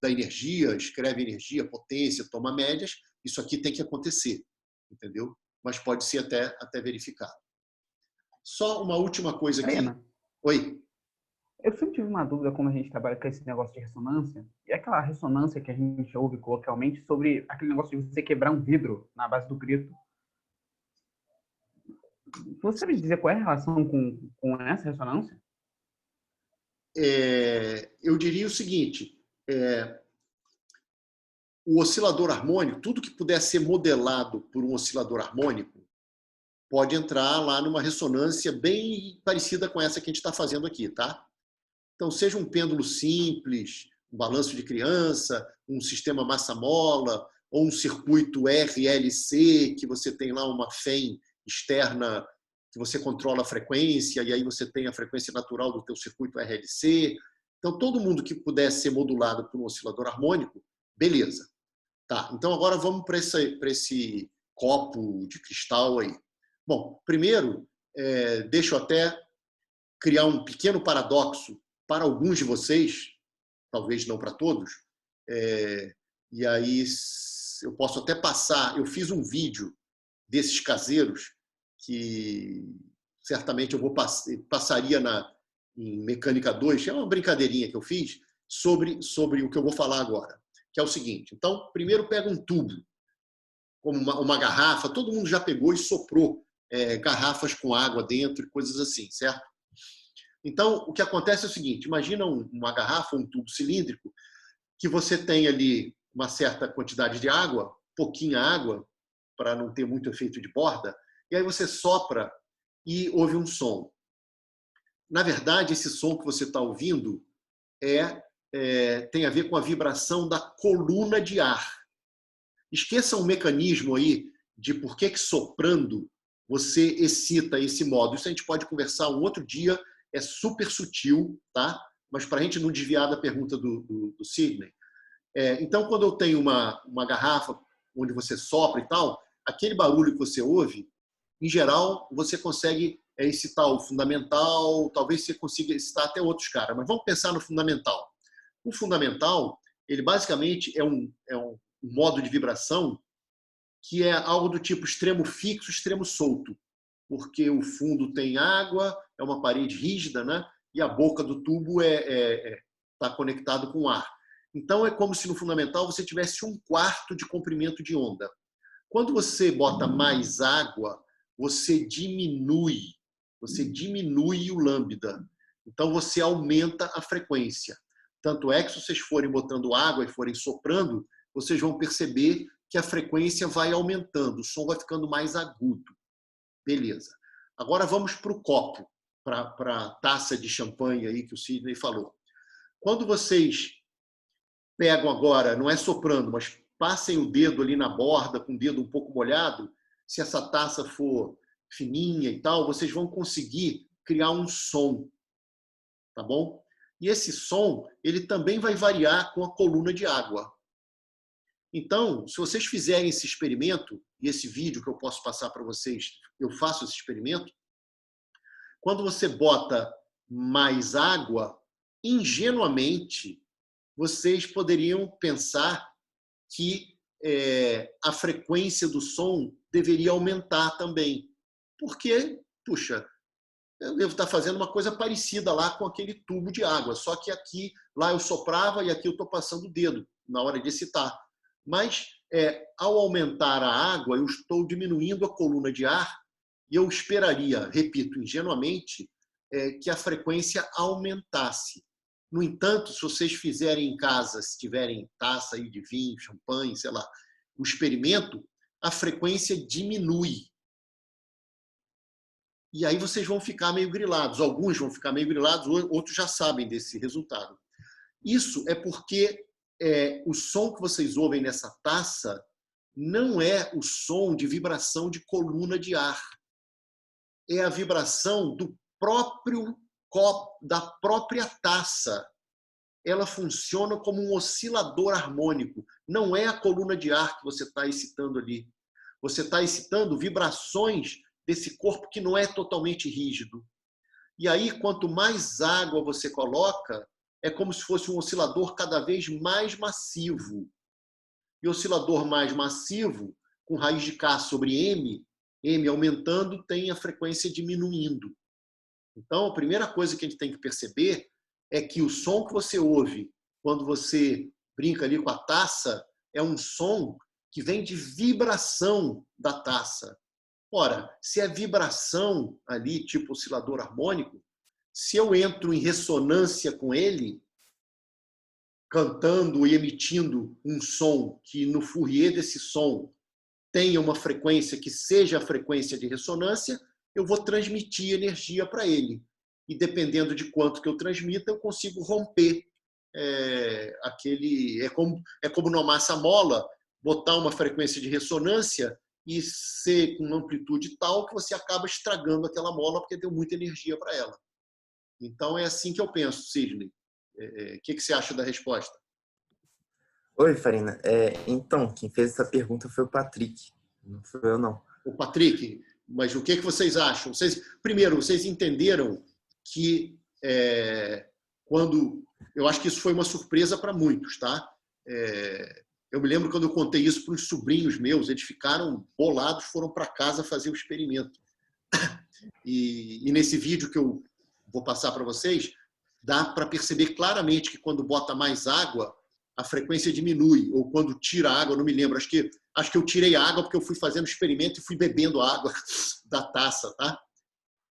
da energia, escreve energia, potência, toma médias, isso aqui tem que acontecer, entendeu? Mas pode ser até verificado. Só uma última coisa aqui. Marina, Oi. Eu sempre tive uma dúvida quando a gente trabalha com esse negócio de ressonância, e aquela ressonância que a gente ouve coloquialmente sobre aquele negócio de você quebrar um vidro na base do grito. Você sabe dizer qual é a relação com essa ressonância? Eu diria o seguinte, o oscilador harmônico, tudo que puder ser modelado por um oscilador harmônico, pode entrar lá numa ressonância bem parecida com essa que a gente está fazendo aqui, tá? Então, seja um pêndulo simples, um balanço de criança, um sistema massa-mola, ou um circuito RLC, que você tem lá uma FEM externa, que você controla a frequência, e aí você tem a frequência natural do teu circuito RLC. Então, todo mundo que puder ser modulado por um oscilador harmônico, beleza. Tá, então agora vamos para esse copo de cristal aí. Bom, primeiro, deixa eu até criar um pequeno paradoxo para alguns de vocês, talvez não para todos, e aí eu posso até passar. Eu fiz um vídeo desses caseiros que certamente eu passaria em Mecânica 2, é uma brincadeirinha que eu fiz sobre o que eu vou falar agora, que é o seguinte. Então, primeiro pega um tubo, como uma garrafa, todo mundo já pegou e soprou garrafas com água dentro e coisas assim, certo? Então, o que acontece é o seguinte, imagina uma garrafa, um tubo cilíndrico, que você tem ali uma certa quantidade de água, pouquinha água, para não ter muito efeito de borda, e aí você sopra e ouve um som. Na verdade, esse som que você está ouvindo tem a ver com a vibração da coluna de ar. Esqueça o mecanismo aí de por que soprando você excita esse modo. Isso a gente pode conversar um outro dia, é super sutil, tá? Mas para a gente não desviar da pergunta do Sidney. Então, quando eu tenho uma garrafa onde você sopra e tal, aquele barulho que você ouve, em geral, você consegue excitar o fundamental, talvez você consiga excitar até outros caras, mas vamos pensar no fundamental. O fundamental, ele basicamente é um modo de vibração que é algo do tipo extremo fixo, extremo solto, porque o fundo tem água, é uma parede rígida, né? E a boca do tubo está conectado com ar. Então, é como se no fundamental você tivesse 1/4 de comprimento de onda. Quando você bota mais água, você diminui o lambda. Então, você aumenta a frequência. Tanto é que se vocês forem botando água e forem soprando, vocês vão perceber que a frequência vai aumentando, o som vai ficando mais agudo. Beleza. Agora vamos para o copo, para a taça de champanhe aí que o Sidney falou. Quando vocês pegam agora, não é soprando, mas passem o dedo ali na borda, com o dedo um pouco molhado, se essa taça for fininha e tal, vocês vão conseguir criar um som, tá bom? E esse som, ele também vai variar com a coluna de água. Então, se vocês fizerem esse experimento, e esse vídeo que eu posso passar para vocês, eu faço esse experimento, quando você bota mais água, ingenuamente, vocês poderiam pensar que a frequência do som deveria aumentar também. Porque, puxa, eu devo estar fazendo uma coisa parecida lá com aquele tubo de água, só que lá eu soprava e aqui eu estou passando o dedo na hora de excitar. Mas, ao aumentar a água, eu estou diminuindo a coluna de ar e eu esperaria, repito, ingenuamente, que a frequência aumentasse. No entanto, se vocês fizerem em casa, se tiverem taça aí de vinho, champanhe, sei lá, o experimento, a frequência diminui. E aí vocês vão ficar meio grilados. Alguns vão ficar meio grilados, outros já sabem desse resultado. Isso é porque o som que vocês ouvem nessa taça não é o som de vibração de coluna de ar. É a vibração do próprio copo, da própria taça. Ela funciona como um oscilador harmônico. Não é a coluna de ar que você está excitando ali. Você está excitando vibrações desse corpo que não é totalmente rígido. E aí, quanto mais água você coloca, é como se fosse um oscilador cada vez mais massivo. E oscilador mais massivo, com raiz de K sobre M aumentando, tem a frequência diminuindo. Então, a primeira coisa que a gente tem que perceber é que o som que você ouve quando você brinca ali com a taça é um som que vem de vibração da taça. Ora, se é vibração ali, tipo oscilador harmônico, se eu entro em ressonância com ele, cantando e emitindo um som que no Fourier desse som tenha uma frequência que seja a frequência de ressonância, eu vou transmitir energia para ele. E dependendo de quanto que eu transmita, eu consigo romper aquele... É como numa massa mola, botar uma frequência de ressonância e ser com uma amplitude tal que você acaba estragando aquela mola porque deu muita energia para ela. Então, é assim que eu penso, Sidney. O que você acha da resposta? Oi, Farina. Então, quem fez essa pergunta foi o Patrick. Não foi eu, não. O Patrick, mas o que vocês acham? Primeiro, vocês entenderam que quando... Eu acho que isso foi uma surpresa para muitos, tá? Eu me lembro quando eu contei isso para os sobrinhos meus, eles ficaram bolados, foram para casa fazer o experimento. E nesse vídeo que eu vou passar para vocês, dá para perceber claramente que quando bota mais água, a frequência diminui, ou quando tira água, não me lembro, acho que eu tirei água porque eu fui fazendo experimento e fui bebendo água da taça, tá?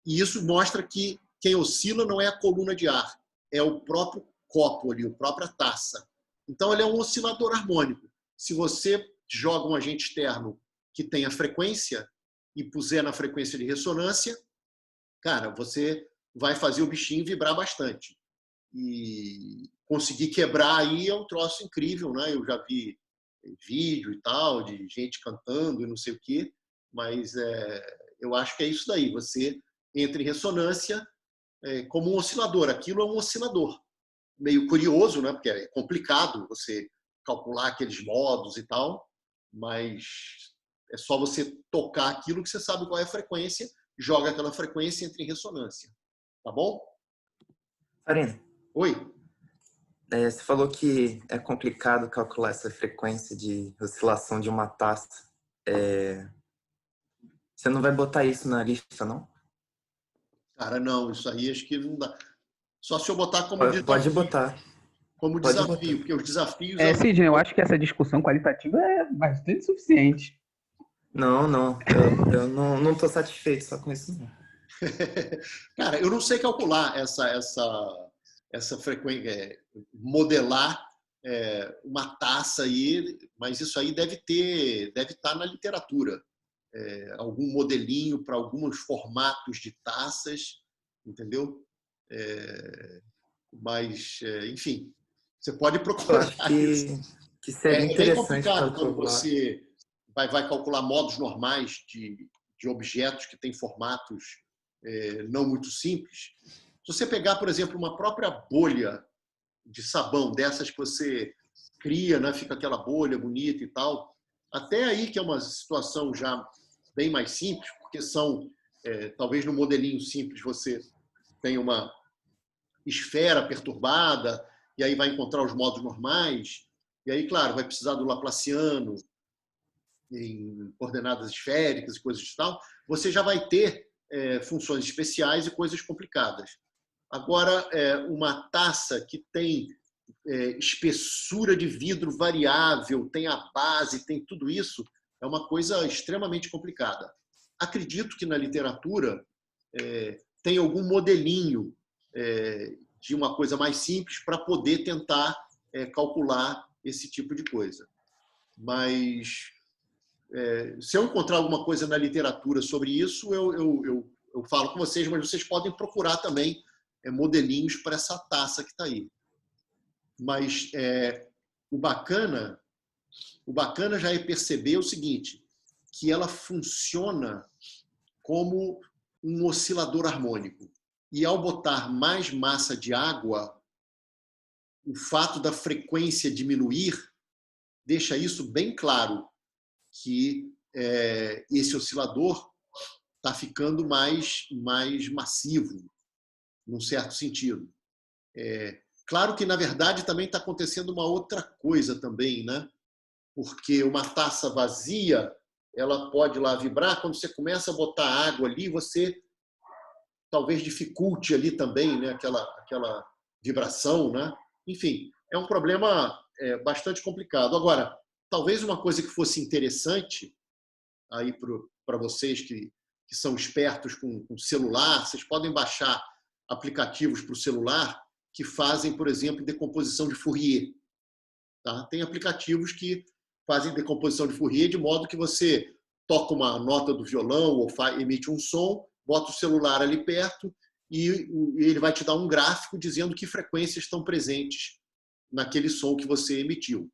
E isso mostra que quem oscila não é a coluna de ar, é o próprio copo ali, a própria taça. Então, ele é um oscilador harmônico. Se você joga um agente externo que tenha frequência e puser na frequência de ressonância, cara, você vai fazer o bichinho vibrar bastante. E conseguir quebrar aí é um troço incrível, né? Eu já vi vídeo e tal, de gente cantando e não sei o quê, mas eu acho que é isso daí. Você entra em ressonância como um oscilador. Aquilo é um oscilador. Meio curioso, né? Porque é complicado você calcular aqueles modos e tal, mas é só você tocar aquilo que você sabe qual é a frequência, joga aquela frequência e entra em ressonância. Tá bom? Farina. Oi? Você falou que é complicado calcular essa frequência de oscilação de uma taça. Você não vai botar isso na lista, não? Cara, não. Isso aí acho que não dá. Só se eu botar como desafio. Pode botar. Como Pode desafio, botar. porque os desafios... Sidney, eu acho que essa discussão qualitativa é bastante suficiente. Não. Eu não estou satisfeito só com isso, não. Cara, eu não sei calcular essa frequência, modelar uma taça aí, mas isso aí deve estar na literatura. Algum modelinho para alguns formatos de taças, entendeu? Mas, enfim, você pode procurar. Eu acho que seria bem interessante complicado quando calcular. você vai calcular modos normais de objetos que têm formatos não muito simples. Se você pegar, por exemplo, uma própria bolha de sabão, dessas que você cria, né, fica aquela bolha bonita e tal, até aí que é uma situação já bem mais simples, porque talvez no modelinho simples você tem uma esfera perturbada, e aí vai encontrar os modos normais, e aí, claro, vai precisar do Laplaciano em coordenadas esféricas e coisas de tal, você já vai ter funções especiais e coisas complicadas. Agora, uma taça que tem espessura de vidro variável, tem a base, tem tudo isso, é uma coisa extremamente complicada. Acredito que na literatura tem algum modelinho de uma coisa mais simples para poder tentar calcular esse tipo de coisa. Mas se eu encontrar alguma coisa na literatura sobre isso, eu falo com vocês, mas vocês podem procurar também modelinhos para essa taça que está aí. Mas o bacana já é perceber o seguinte, que ela funciona como um oscilador harmônico. E ao botar mais massa de água, o fato da frequência diminuir deixa isso bem claro, que esse oscilador está ficando mais massivo, num certo sentido. Claro que, na verdade, também está acontecendo uma outra coisa também, né? Porque uma taça vazia, ela pode lá vibrar, quando você começa a botar água ali, você talvez dificulte ali também, né? aquela vibração, né? Enfim, é um problema bastante complicado. Agora, talvez uma coisa que fosse interessante aí para vocês que são espertos com celular, vocês podem baixar aplicativos para o celular que fazem, por exemplo, decomposição de Fourier. Tá? Tem aplicativos que fazem decomposição de Fourier de modo que você toca uma nota do violão ou emite um som, bota o celular ali perto e ele vai te dar um gráfico dizendo que frequências estão presentes naquele som que você emitiu.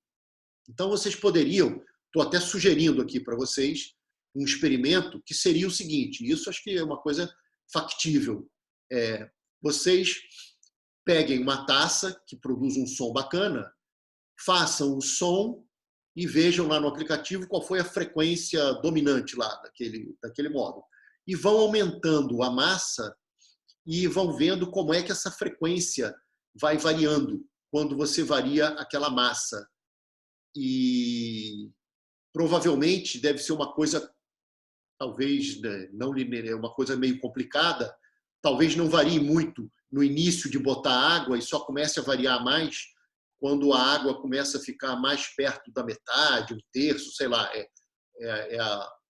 Então, vocês poderiam, estou até sugerindo aqui para vocês, um experimento que seria o seguinte, isso acho que é uma coisa factível. Vocês peguem uma taça que produz um som bacana, façam o som e vejam lá no aplicativo qual foi a frequência dominante lá daquele modo. E vão aumentando a massa e vão vendo como é que essa frequência vai variando quando você varia aquela massa. E provavelmente deve ser uma coisa, talvez não linear, uma coisa meio complicada, talvez não varie muito no início de botar água e só comece a variar mais quando a água começa a ficar mais perto da metade, um terço, sei lá.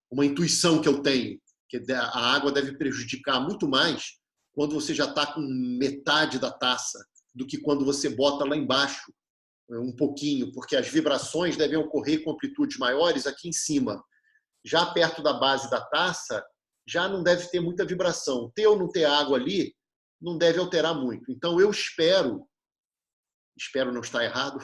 Uma intuição que eu tenho, que a água deve prejudicar muito mais quando você já está com metade da taça do que quando você bota lá embaixo um pouquinho, porque as vibrações devem ocorrer com amplitudes maiores aqui em cima. Já perto da base da taça, já não deve ter muita vibração. Ter ou não ter água ali não deve alterar muito. Então, eu espero não estar errado,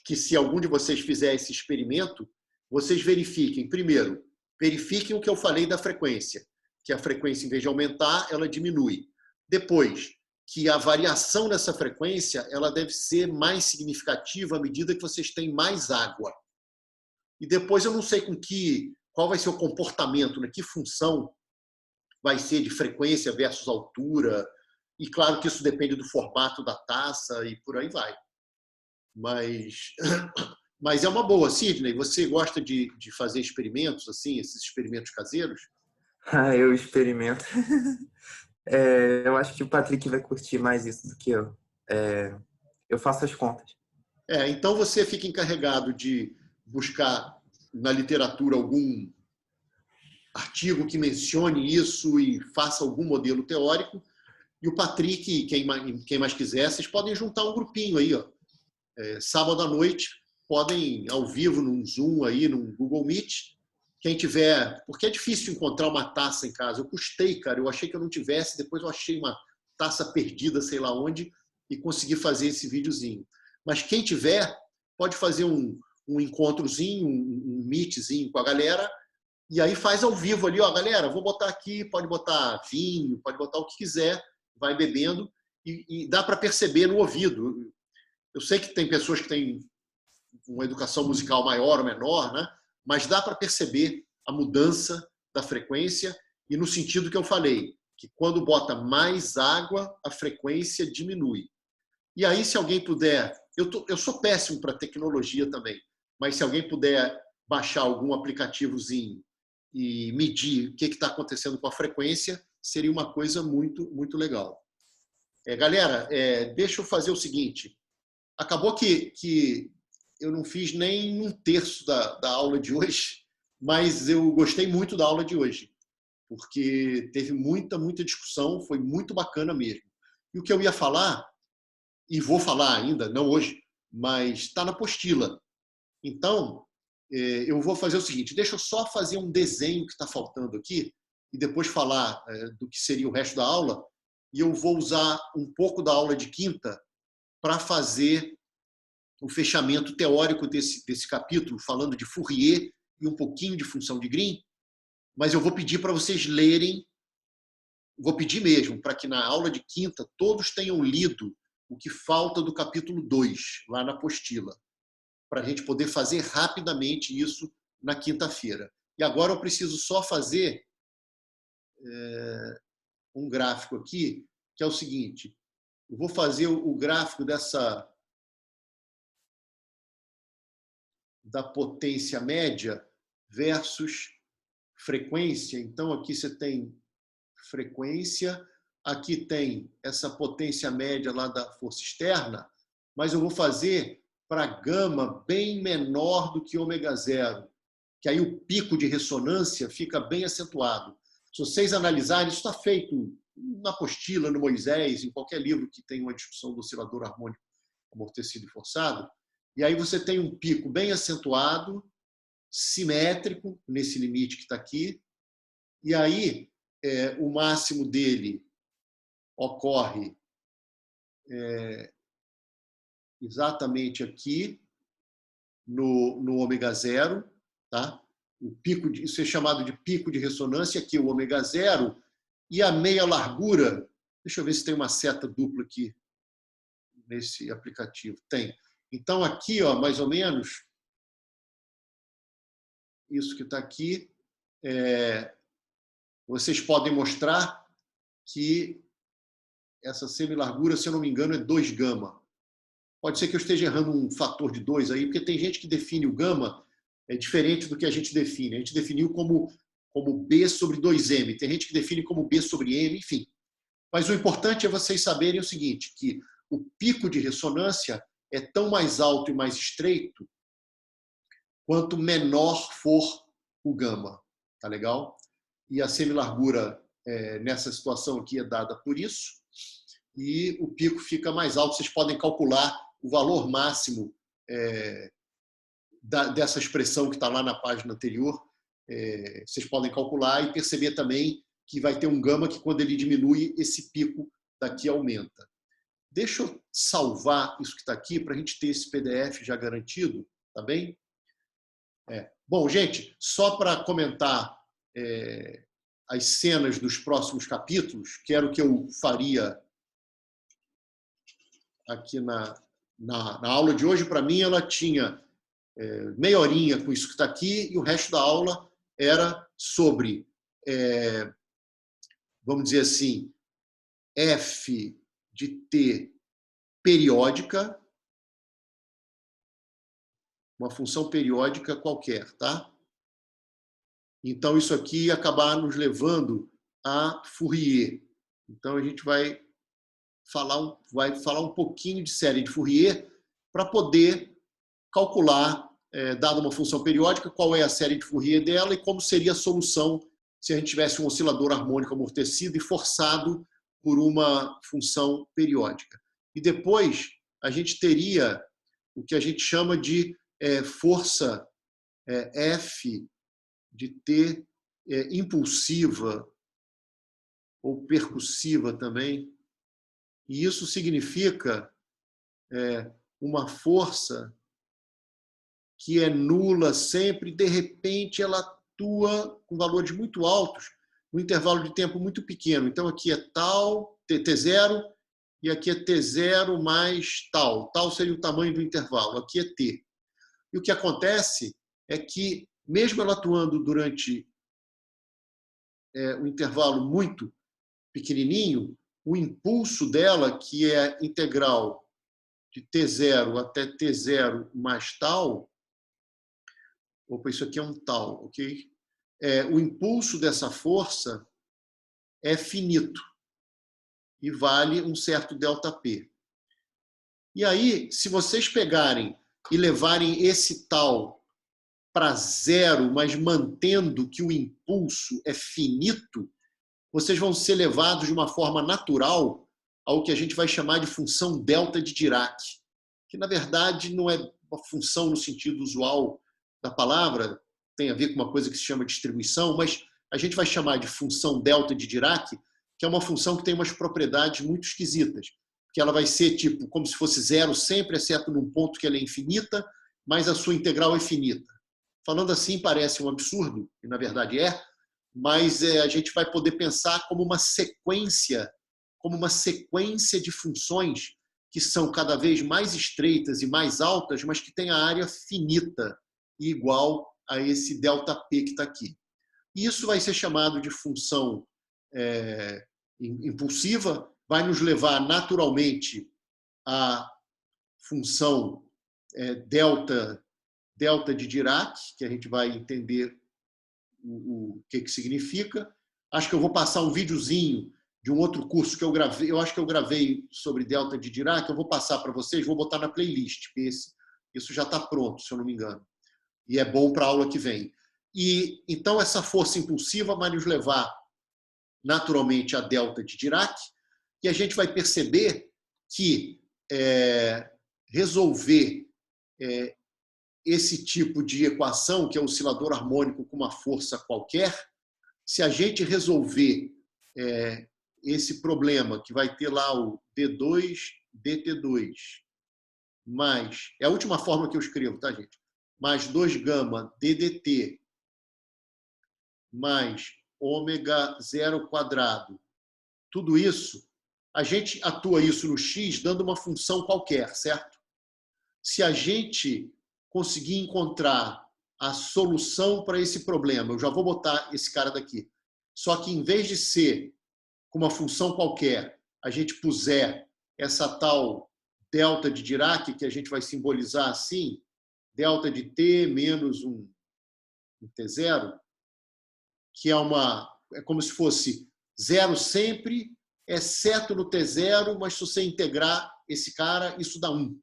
que se algum de vocês fizer esse experimento, vocês verifiquem. Primeiro, verifiquem o que eu falei da frequência, que a frequência, em vez de aumentar, ela diminui. Depois, que a variação dessa frequência ela deve ser mais significativa à medida que vocês têm mais água. E depois eu não sei qual vai ser o comportamento, né? Que função vai ser de frequência versus altura. E claro que isso depende do formato da taça e por aí vai. Mas é uma boa. Sidney, você gosta de fazer experimentos, assim, esses experimentos caseiros? Eu experimento. Eu acho que o Patrick vai curtir mais isso do que eu. Eu faço as contas. Então você fica encarregado de buscar na literatura algum artigo que mencione isso e faça algum modelo teórico. E o Patrick, quem mais quiser, vocês podem juntar um grupinho aí, ó. Sábado à noite, podem ao vivo num Zoom aí, num Google Meet. Quem tiver, porque é difícil encontrar uma taça em casa. Eu custei, cara, eu achei que eu não tivesse, depois eu achei uma taça perdida, sei lá onde, e consegui fazer esse videozinho. Mas quem tiver, pode fazer um encontrozinho, um meetzinho com a galera, e aí faz ao vivo ali, ó, galera, vou botar aqui, pode botar vinho, pode botar o que quiser, vai bebendo, e dá para perceber no ouvido. Eu sei que tem pessoas que têm uma educação musical maior ou menor, né? Mas dá para perceber a mudança da frequência e no sentido que eu falei, que quando bota mais água, a frequência diminui. E aí, se alguém puder... Eu sou péssimo para tecnologia também, mas se alguém puder baixar algum aplicativozinho e medir o que está acontecendo com a frequência, seria uma coisa muito, muito legal. Galera, deixa eu fazer o seguinte. Acabou que eu não fiz nem um terço da aula de hoje, mas eu gostei muito da aula de hoje, porque teve muita, muita discussão, foi muito bacana mesmo. E o que eu ia falar, e vou falar ainda, não hoje, mas está na apostila. Então, eu vou fazer o seguinte, deixa eu só fazer um desenho que está faltando aqui, e depois falar do que seria o resto da aula, e eu vou usar um pouco da aula de quinta para fazer o fechamento teórico desse capítulo, falando de Fourier e um pouquinho de função de Green, mas eu vou pedir para vocês lerem, vou pedir mesmo, para que na aula de quinta todos tenham lido o que falta do capítulo 2, lá na apostila, para a gente poder fazer rapidamente isso na quinta-feira. E agora eu preciso só fazer um gráfico aqui, que é o seguinte, eu vou fazer o gráfico da potência média versus frequência. Então, aqui você tem frequência aqui tem essa potência média lá da força externa, mas eu vou fazer para gama bem menor do que ômega zero, que aí o pico de ressonância fica bem acentuado. Se vocês analisarem, isso está feito na apostila, no Moisés, em qualquer livro que tenha uma discussão do oscilador harmônico amortecido e forçado, e aí você tem um pico bem acentuado, simétrico, nesse limite que está aqui, e aí o máximo dele ocorre exatamente aqui, no ômega zero, tá? O pico isso é chamado de pico de ressonância, aqui o ômega zero, e a meia largura, deixa eu ver se tem uma seta dupla aqui nesse aplicativo. Tem. Então, aqui, ó, mais ou menos, isso que está aqui, vocês podem mostrar que essa semilargura, se eu não me engano, é 2 gama. Pode ser que eu esteja errando um fator de 2 aí, porque tem gente que define o gama diferente do que a gente define. A gente definiu como B sobre 2M. Tem gente que define como B sobre M, enfim. Mas o importante é vocês saberem o seguinte, que o pico de ressonância é tão mais alto e mais estreito quanto menor for o gama. Tá legal? E a semilargura, nessa situação aqui, é dada por isso. E o pico fica mais alto. Vocês podem calcular o valor máximo dessa expressão que está lá na página anterior. Vocês podem calcular e perceber também que vai ter um gama que, quando ele diminui, esse pico daqui aumenta. Deixa eu salvar isso que está aqui para a gente ter esse PDF já garantido, tá bem? Bom, gente, só para comentar as cenas dos próximos capítulos, que era o que eu faria aqui na aula de hoje. Para mim, ela tinha meia horinha com isso que está aqui, e o resto da aula era sobre, vamos dizer assim, f de t periódica, uma função periódica qualquer, tá? Então, isso aqui ia acabar nos levando a Fourier. Então, a gente vai falar um pouquinho de série de Fourier para poder calcular, dada uma função periódica, qual é a série de Fourier dela e como seria a solução se a gente tivesse um oscilador harmônico amortecido e forçado por uma função periódica. E depois a gente teria o que a gente chama de força F de T impulsiva ou percussiva também. E isso significa uma força que é nula sempre, de repente ela atua com valores muito altos, num intervalo de tempo muito pequeno. Então, aqui é tal, T0, e aqui é T0 mais tal. Tal seria o tamanho do intervalo, aqui é T. E o que acontece é que, mesmo ela atuando durante um intervalo muito pequenininho, o impulso dela, que é integral de T0 até T0 mais tal, opa, isso aqui é um tal, ok? O impulso dessa força é finito e vale um certo ΔP. E aí, se vocês pegarem e levarem esse tal para zero, mas mantendo que o impulso é finito, vocês vão ser levados de uma forma natural ao que a gente vai chamar de função delta de Dirac, que, na verdade, não é uma função no sentido usual da palavra, tem a ver com uma coisa que se chama distribuição, mas a gente vai chamar de função delta de Dirac, que é uma função que tem umas propriedades muito esquisitas, que ela vai ser tipo como se fosse zero sempre, exceto num ponto que ela é infinita, mas a sua integral é finita. Falando assim parece um absurdo, e na verdade mas a gente vai poder pensar como uma sequência de funções que são cada vez mais estreitas e mais altas, mas que têm a área finita e igual a esse ΔP que está aqui. E isso vai ser chamado de função impulsiva, vai nos levar naturalmente à função delta de Dirac, que a gente vai entender o que significa. Acho que eu vou passar um videozinho de um outro curso que eu gravei, eu acho que eu gravei sobre delta de Dirac, eu vou passar para vocês, vou botar na playlist, porque isso já está pronto, se eu não me engano. E é bom para a aula que vem. E então essa força impulsiva vai nos levar naturalmente a delta de Dirac, e a gente vai perceber que resolver esse tipo de equação, que é o oscilador harmônico com uma força qualquer, se a gente resolver esse problema, que vai ter lá o D2, DT2, mais, é a última fórmula que eu escrevo, tá, gente? Mais 2 gama DDT, mais ômega 0 quadrado. Tudo isso, a gente atua isso no X dando uma função qualquer, certo? Se a gente conseguir encontrar a solução para esse problema, eu já vou botar esse cara daqui, só que em vez de ser com uma função qualquer, a gente puser essa tal delta de Dirac, que a gente vai simbolizar assim, delta de T menos um T0, que é como se fosse zero sempre, exceto no T0, mas se você integrar esse cara, isso dá 1.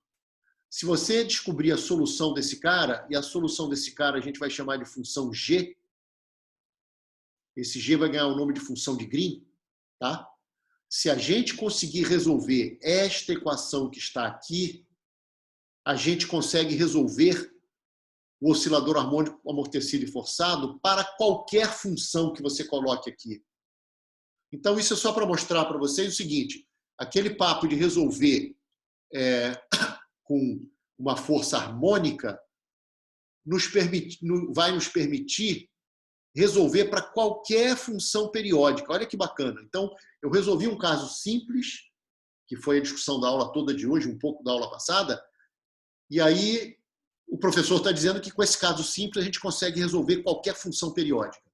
Se você descobrir a solução desse cara, e a solução desse cara a gente vai chamar de função G, esse G vai ganhar o nome de função de Green, tá? Se a gente conseguir resolver esta equação que está aqui, a gente consegue resolver o oscilador harmônico amortecido e forçado para qualquer função que você coloque aqui. Então, isso é só para mostrar para vocês o seguinte, aquele papo de resolver com uma força harmônica vai nos permitir resolver para qualquer função periódica. Olha que bacana. Então, eu resolvi um caso simples, que foi a discussão da aula toda de hoje, um pouco da aula passada, e aí o professor está dizendo que com esse caso simples a gente consegue resolver qualquer função periódica.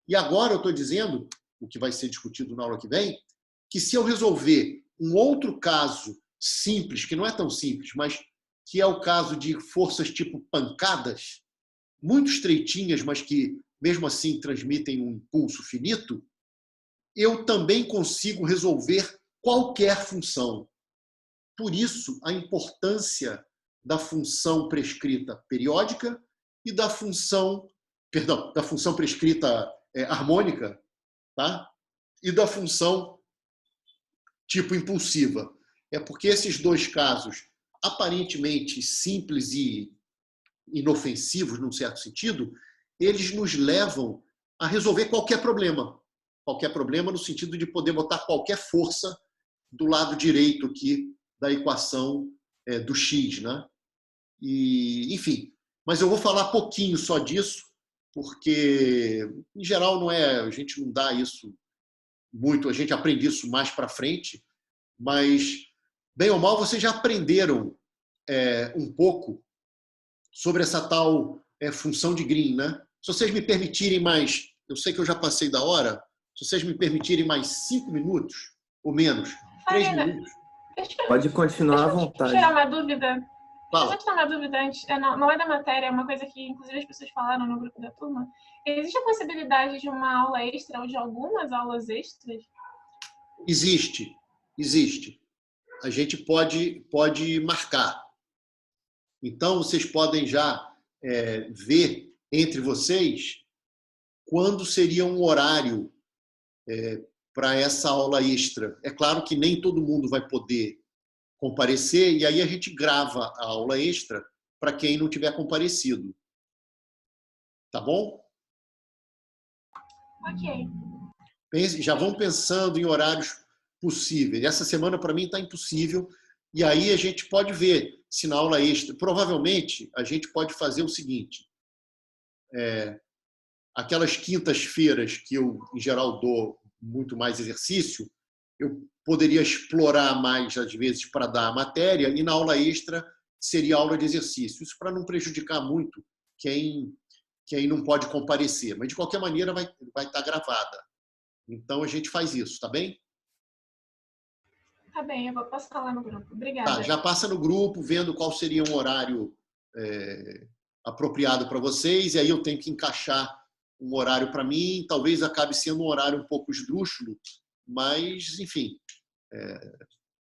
E agora eu estou dizendo, o que vai ser discutido na aula que vem, que se eu resolver um outro caso simples, que não é tão simples, mas que é o caso de forças tipo pancadas, muito estreitinhas, mas que mesmo assim transmitem um impulso finito, eu também consigo resolver qualquer função. Por isso, a importância da função prescrita periódica e da função prescrita harmônica, tá? E da função tipo impulsiva. É porque esses dois casos, aparentemente simples e inofensivos, num certo sentido, eles nos levam a resolver qualquer problema. Qualquer problema no sentido de poder botar qualquer força do lado direito aqui da equação do X, né? E, enfim, mas eu vou falar pouquinho só disso, porque, em geral, a gente não dá isso muito, a gente aprende isso mais para frente, mas, bem ou mal, vocês já aprenderam um pouco sobre essa tal função de Green, né? Se vocês me permitirem mais, eu sei que eu já passei da hora, se vocês me permitirem mais 5 minutos, ou menos, 3 minutos. Pode continuar à vontade. Deixa eu tirar uma dúvida. Fala. Deixa eu tirar uma dúvida antes. Não é da matéria, é uma coisa que, inclusive, as pessoas falaram no grupo da turma. Existe a possibilidade de uma aula extra ou de algumas aulas extras? Existe. A gente pode marcar. Então, vocês podem já ver entre vocês quando seria um horário para essa aula extra. É claro que nem todo mundo vai poder comparecer, e aí a gente grava a aula extra para quem não tiver comparecido. Tá bom? Ok. Já vão pensando em horários possíveis. Essa semana, para mim, está impossível, e aí a gente pode ver se na aula extra... Provavelmente, a gente pode fazer o seguinte, aquelas quintas-feiras que eu, em geral, dou muito mais exercício, eu poderia explorar mais, às vezes, para dar a matéria, e na aula extra seria aula de exercício. Isso para não prejudicar muito quem não pode comparecer. Mas, de qualquer maneira, vai estar gravada. Então, a gente faz isso, tá bem? Tá bem, eu vou passar lá no grupo. Obrigada. Tá, já passa no grupo, vendo qual seria um horário apropriado para vocês, e aí eu tenho que encaixar um horário para mim, talvez acabe sendo um horário um pouco esdrúxulo, mas, enfim,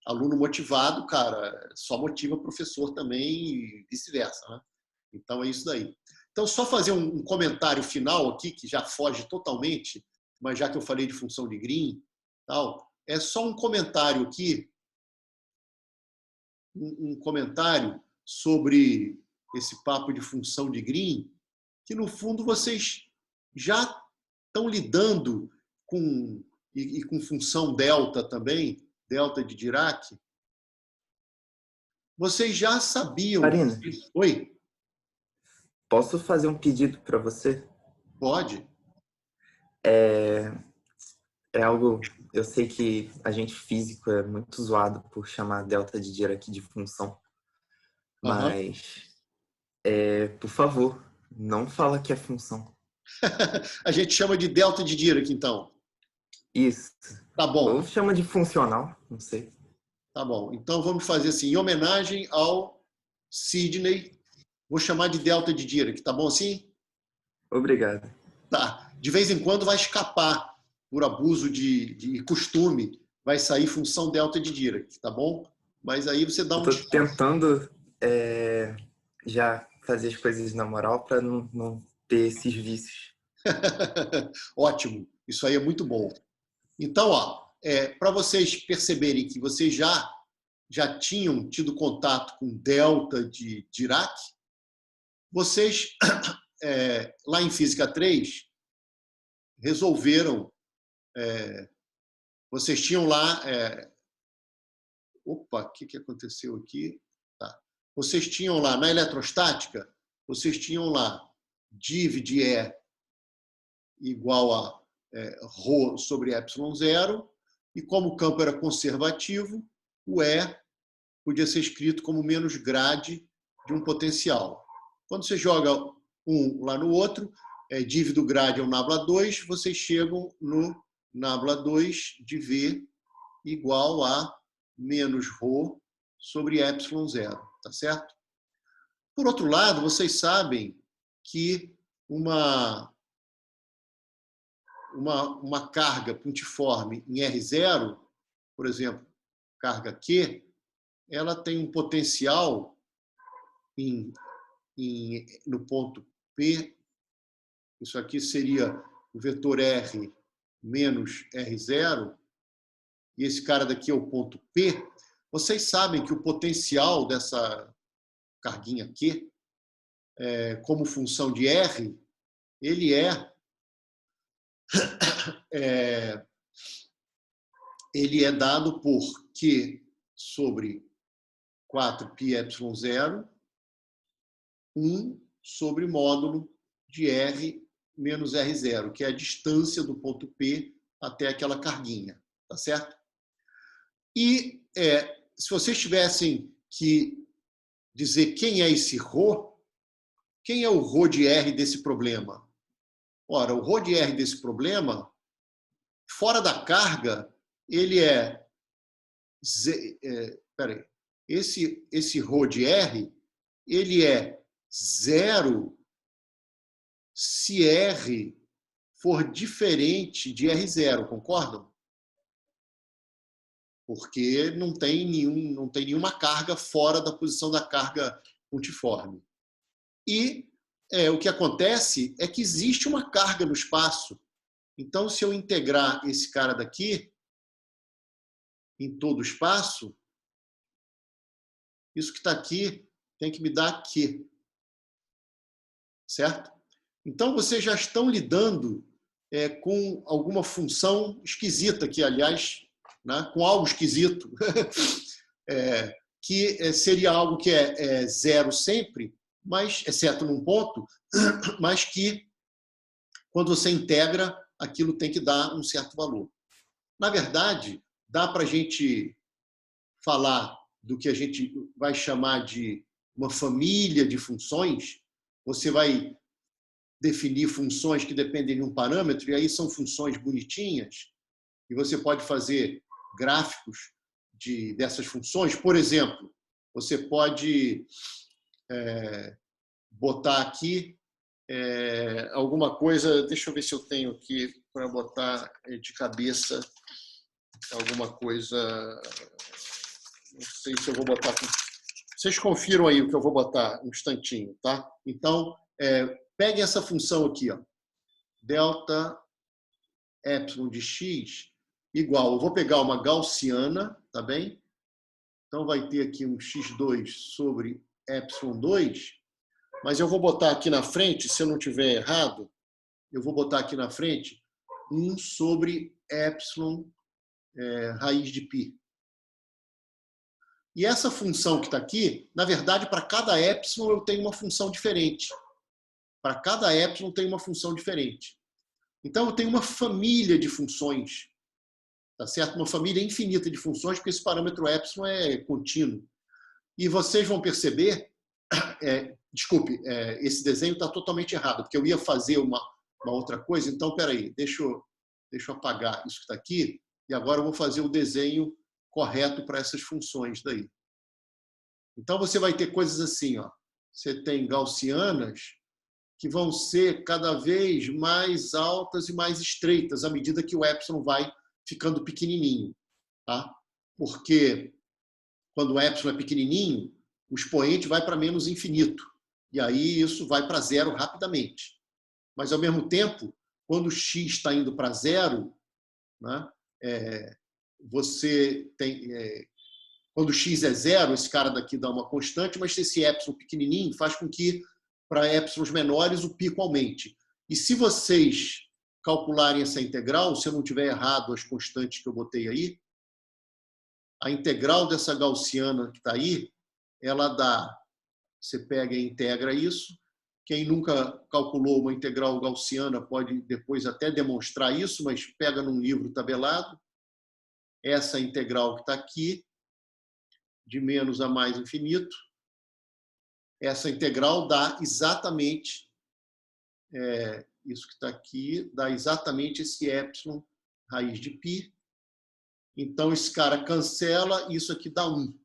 aluno motivado, cara, só motiva professor também e vice-versa, né? Então, é isso daí. Então, só fazer um comentário final aqui, que já foge totalmente, mas já que eu falei de função de Green, tal, é só um comentário aqui, um comentário sobre esse papo de função de Green, que, no fundo, vocês já estão lidando com, e com função delta também, delta de Dirac. Vocês já sabiam... Marina, Oi? posso fazer um pedido para você? Pode? É algo... Eu sei que a gente físico é muito zoado por chamar delta de Dirac de função. Mas, por favor, não fala que é função. A gente chama de delta de Dirac, então. Isso. Tá bom. Ou chama de funcional, não sei. Tá bom. Então, vamos fazer assim, em homenagem ao Sidney, vou chamar de delta de Dirac. Tá bom assim? Obrigado. Tá. De vez em quando vai escapar, por abuso de costume, vai sair função delta de Dirac, tá bom? Mas aí você dá um... Eu tô tentando já fazer as coisas na moral para não ter esses vícios. Ótimo. Isso aí é muito bom. Então, para vocês perceberem que vocês já tinham tido contato com delta de Dirac, vocês, lá em Física 3, resolveram... vocês tinham lá... opa, o que aconteceu aqui? Tá. Vocês tinham lá, na eletrostática, vocês tinham lá div de E igual a ρ sobre ε0, e como o campo era conservativo, o E podia ser escrito como menos grade de um potencial. Quando você joga um lá no outro, div do grade é o nabla 2, vocês chegam no nabla 2 de V igual a menos ρ sobre ε0, tá certo? Por outro lado, vocês sabem que uma carga pontiforme em R0, por exemplo, carga Q, ela tem um potencial no ponto P, isso aqui seria o vetor R menos R0, e esse cara daqui é o ponto P. Vocês sabem que o potencial dessa carguinha Q, como função de R, ele é dado por Q sobre 4πε0, 1 sobre módulo de R menos R0, que é a distância do ponto P até aquela carguinha, tá certo? E se vocês tivessem que dizer quem é esse ρ, quem é o ρ de R desse problema? Ora, o ρ de R desse problema, fora da carga, ele esse ρ de R, ele é zero se R for diferente de R0, concordam? Porque não tem nenhuma carga fora da posição da carga pontiforme. E o que acontece é que existe uma carga no espaço. Então, se eu integrar esse cara daqui em todo o espaço, isso que está aqui tem que me dar Q. Certo? Então, vocês já estão lidando com alguma função esquisita aqui, aliás, né, com algo esquisito, que seria algo que é zero sempre, mas, exceto num ponto, mas que, quando você integra, aquilo tem que dar um certo valor. Na verdade, dá para a gente falar do que a gente vai chamar de uma família de funções. Você vai definir funções que dependem de um parâmetro, e aí são funções bonitinhas, e você pode fazer gráficos dessas funções. Por exemplo, você pode botar aqui alguma coisa, deixa eu ver se eu tenho aqui para botar de cabeça. alguma coisa... Não sei se eu vou botar... Vocês confiram aí o que eu vou botar um instantinho, tá? Então, peguem essa função aqui, ó. Delta epsilon de x igual... Eu vou pegar uma gaussiana, tá bem? Então, vai ter aqui um x2 sobre epsilon 2, mas eu vou botar aqui na frente, se eu não tiver errado, eu vou botar aqui na frente 1 sobre epsilon raiz de π. E essa função que está aqui, na verdade, para cada epsilon eu tenho uma função diferente. Para cada epsilon tem uma função diferente. Então, eu tenho uma família de funções, tá certo? Uma família infinita de funções, porque esse parâmetro epsilon é contínuo. E vocês vão perceber... desculpe, esse desenho está totalmente errado, porque eu ia fazer uma outra coisa. Então, espera aí, deixa eu apagar isso que está aqui, e agora eu vou fazer o desenho correto para essas funções daí. Então, você vai ter coisas assim, ó. Você tem gaussianas que vão ser cada vez mais altas e mais estreitas à medida que o epsilon vai ficando pequenininho, tá? Porque quando o epsilon é pequenininho, o expoente vai para menos infinito. E aí isso vai para zero rapidamente. Mas, ao mesmo tempo, quando o x está indo para zero, né, você tem... quando o x é zero, esse cara daqui dá uma constante, mas esse epsilon pequenininho faz com que, para épsilons menores, o pico aumente. E se vocês calcularem essa integral, se eu não tiver errado as constantes que eu botei aí, a integral dessa gaussiana que está aí, ela dá... Você pega e integra isso. Quem nunca calculou uma integral gaussiana pode depois até demonstrar isso, mas pega num livro tabelado. Essa integral que está aqui, de menos a mais infinito, essa integral dá exatamente, isso que está aqui, dá exatamente esse epsilon raiz de π. Então, esse cara cancela, isso aqui dá 1.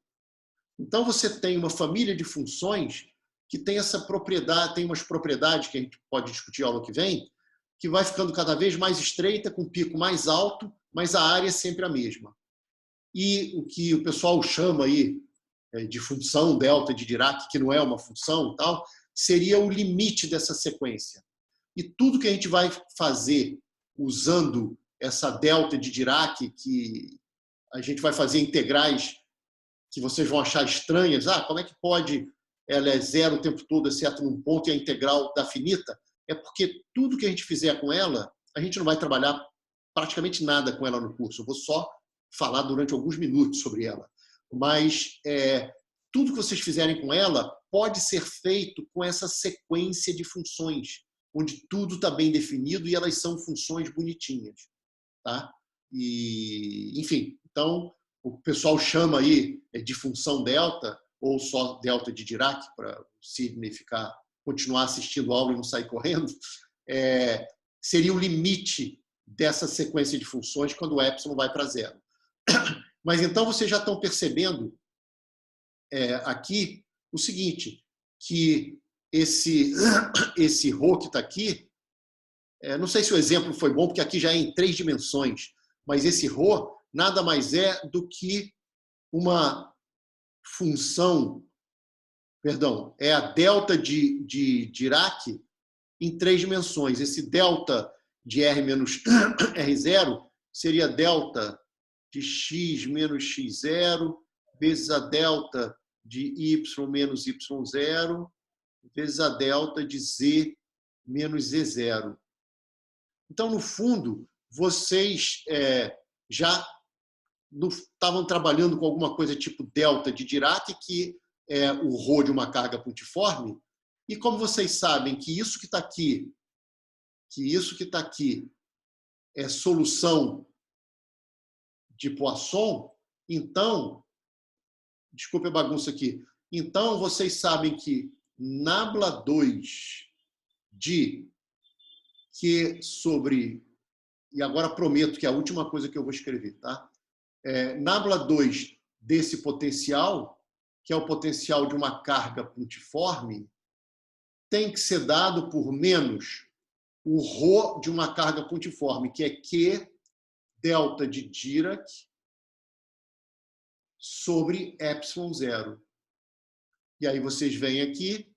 Então, você tem uma família de funções que tem essa propriedade, tem umas propriedades que a gente pode discutir aula que vem, que vai ficando cada vez mais estreita, com pico mais alto, mas a área é sempre a mesma. E o que o pessoal chama aí de função delta de Dirac, que não é uma função, tal, seria o limite dessa sequência. E tudo que a gente vai fazer usando essa delta de Dirac, que a gente vai fazer integrais que vocês vão achar estranhas. Como é que pode? Ela é zero o tempo todo, exceto num ponto, e a integral da finita? É porque tudo que a gente fizer com ela, a gente não vai trabalhar praticamente nada com ela no curso. Eu vou só falar durante alguns minutos sobre ela. Mas tudo que vocês fizerem com ela pode ser feito com essa sequência de funções, onde tudo está bem definido e elas são funções bonitinhas. Tá? E, enfim, então... O pessoal chama aí de função delta, ou só delta de Dirac, para o Sidney continuar assistindo a aula e não sair correndo, seria o limite dessa sequência de funções quando o epsilon vai para zero. Mas então vocês já estão percebendo aqui o seguinte, que esse ρ que está aqui, não sei se o exemplo foi bom, porque aqui já é em 3 dimensões, mas esse ρ nada mais é do que uma função, perdão, é a delta de Dirac em 3 dimensões. Esse delta de R menos R0 seria delta de x menos x0 vezes a delta de y menos y0 vezes a delta de z menos z0. Então, no fundo, vocês já estavam trabalhando com alguma coisa tipo delta de Dirac, que é o ρ de uma carga pontiforme, e como vocês sabem que isso que está aqui, é solução de Poisson, então, desculpe a bagunça aqui, então vocês sabem que nabla 2 de Q sobre, e agora prometo que é a última coisa que eu vou escrever, tá? Nabla 2 desse potencial, que é o potencial de uma carga pontiforme, tem que ser dado por menos o ρ de uma carga pontiforme, que é Q delta de Dirac sobre ε0. E aí vocês vêm aqui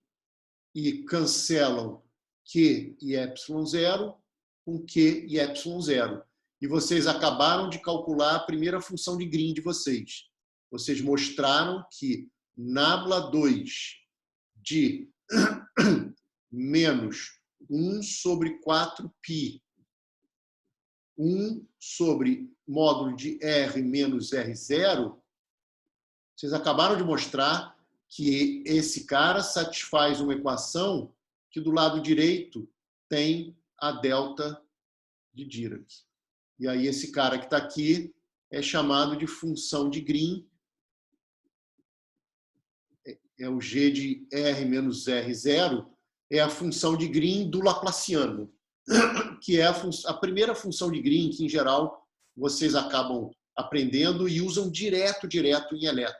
e cancelam Q e ε0 com Q e ε0. E vocês acabaram de calcular a primeira função de Green de vocês. Vocês mostraram que nabla2 de menos 1 sobre 4π, 1 sobre módulo de R menos R0, vocês acabaram de mostrar que esse cara satisfaz uma equação que do lado direito tem a delta de Dirac. E aí esse cara que está aqui é chamado de função de Green, é o G de R menos R0, é a função de Green do Laplaciano, que é a primeira função de Green que, em geral, vocês acabam aprendendo e usam direto em elétron.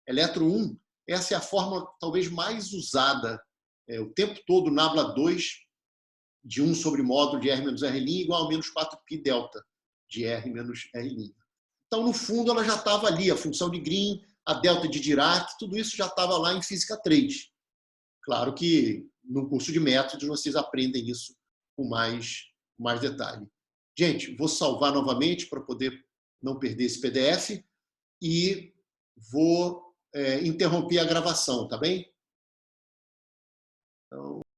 Elétron 1, essa é a forma talvez mais usada o tempo todo, nabla2 de 1 sobre módulo de R menos R' igual a menos 4π delta de R menos R'. Então, no fundo, ela já estava ali, a função de Green, a delta de Dirac, tudo isso já estava lá em Física 3. Claro que no curso de métodos vocês aprendem isso com mais detalhe. Gente, vou salvar novamente para poder não perder esse PDF e vou interromper a gravação, tá bem? Então...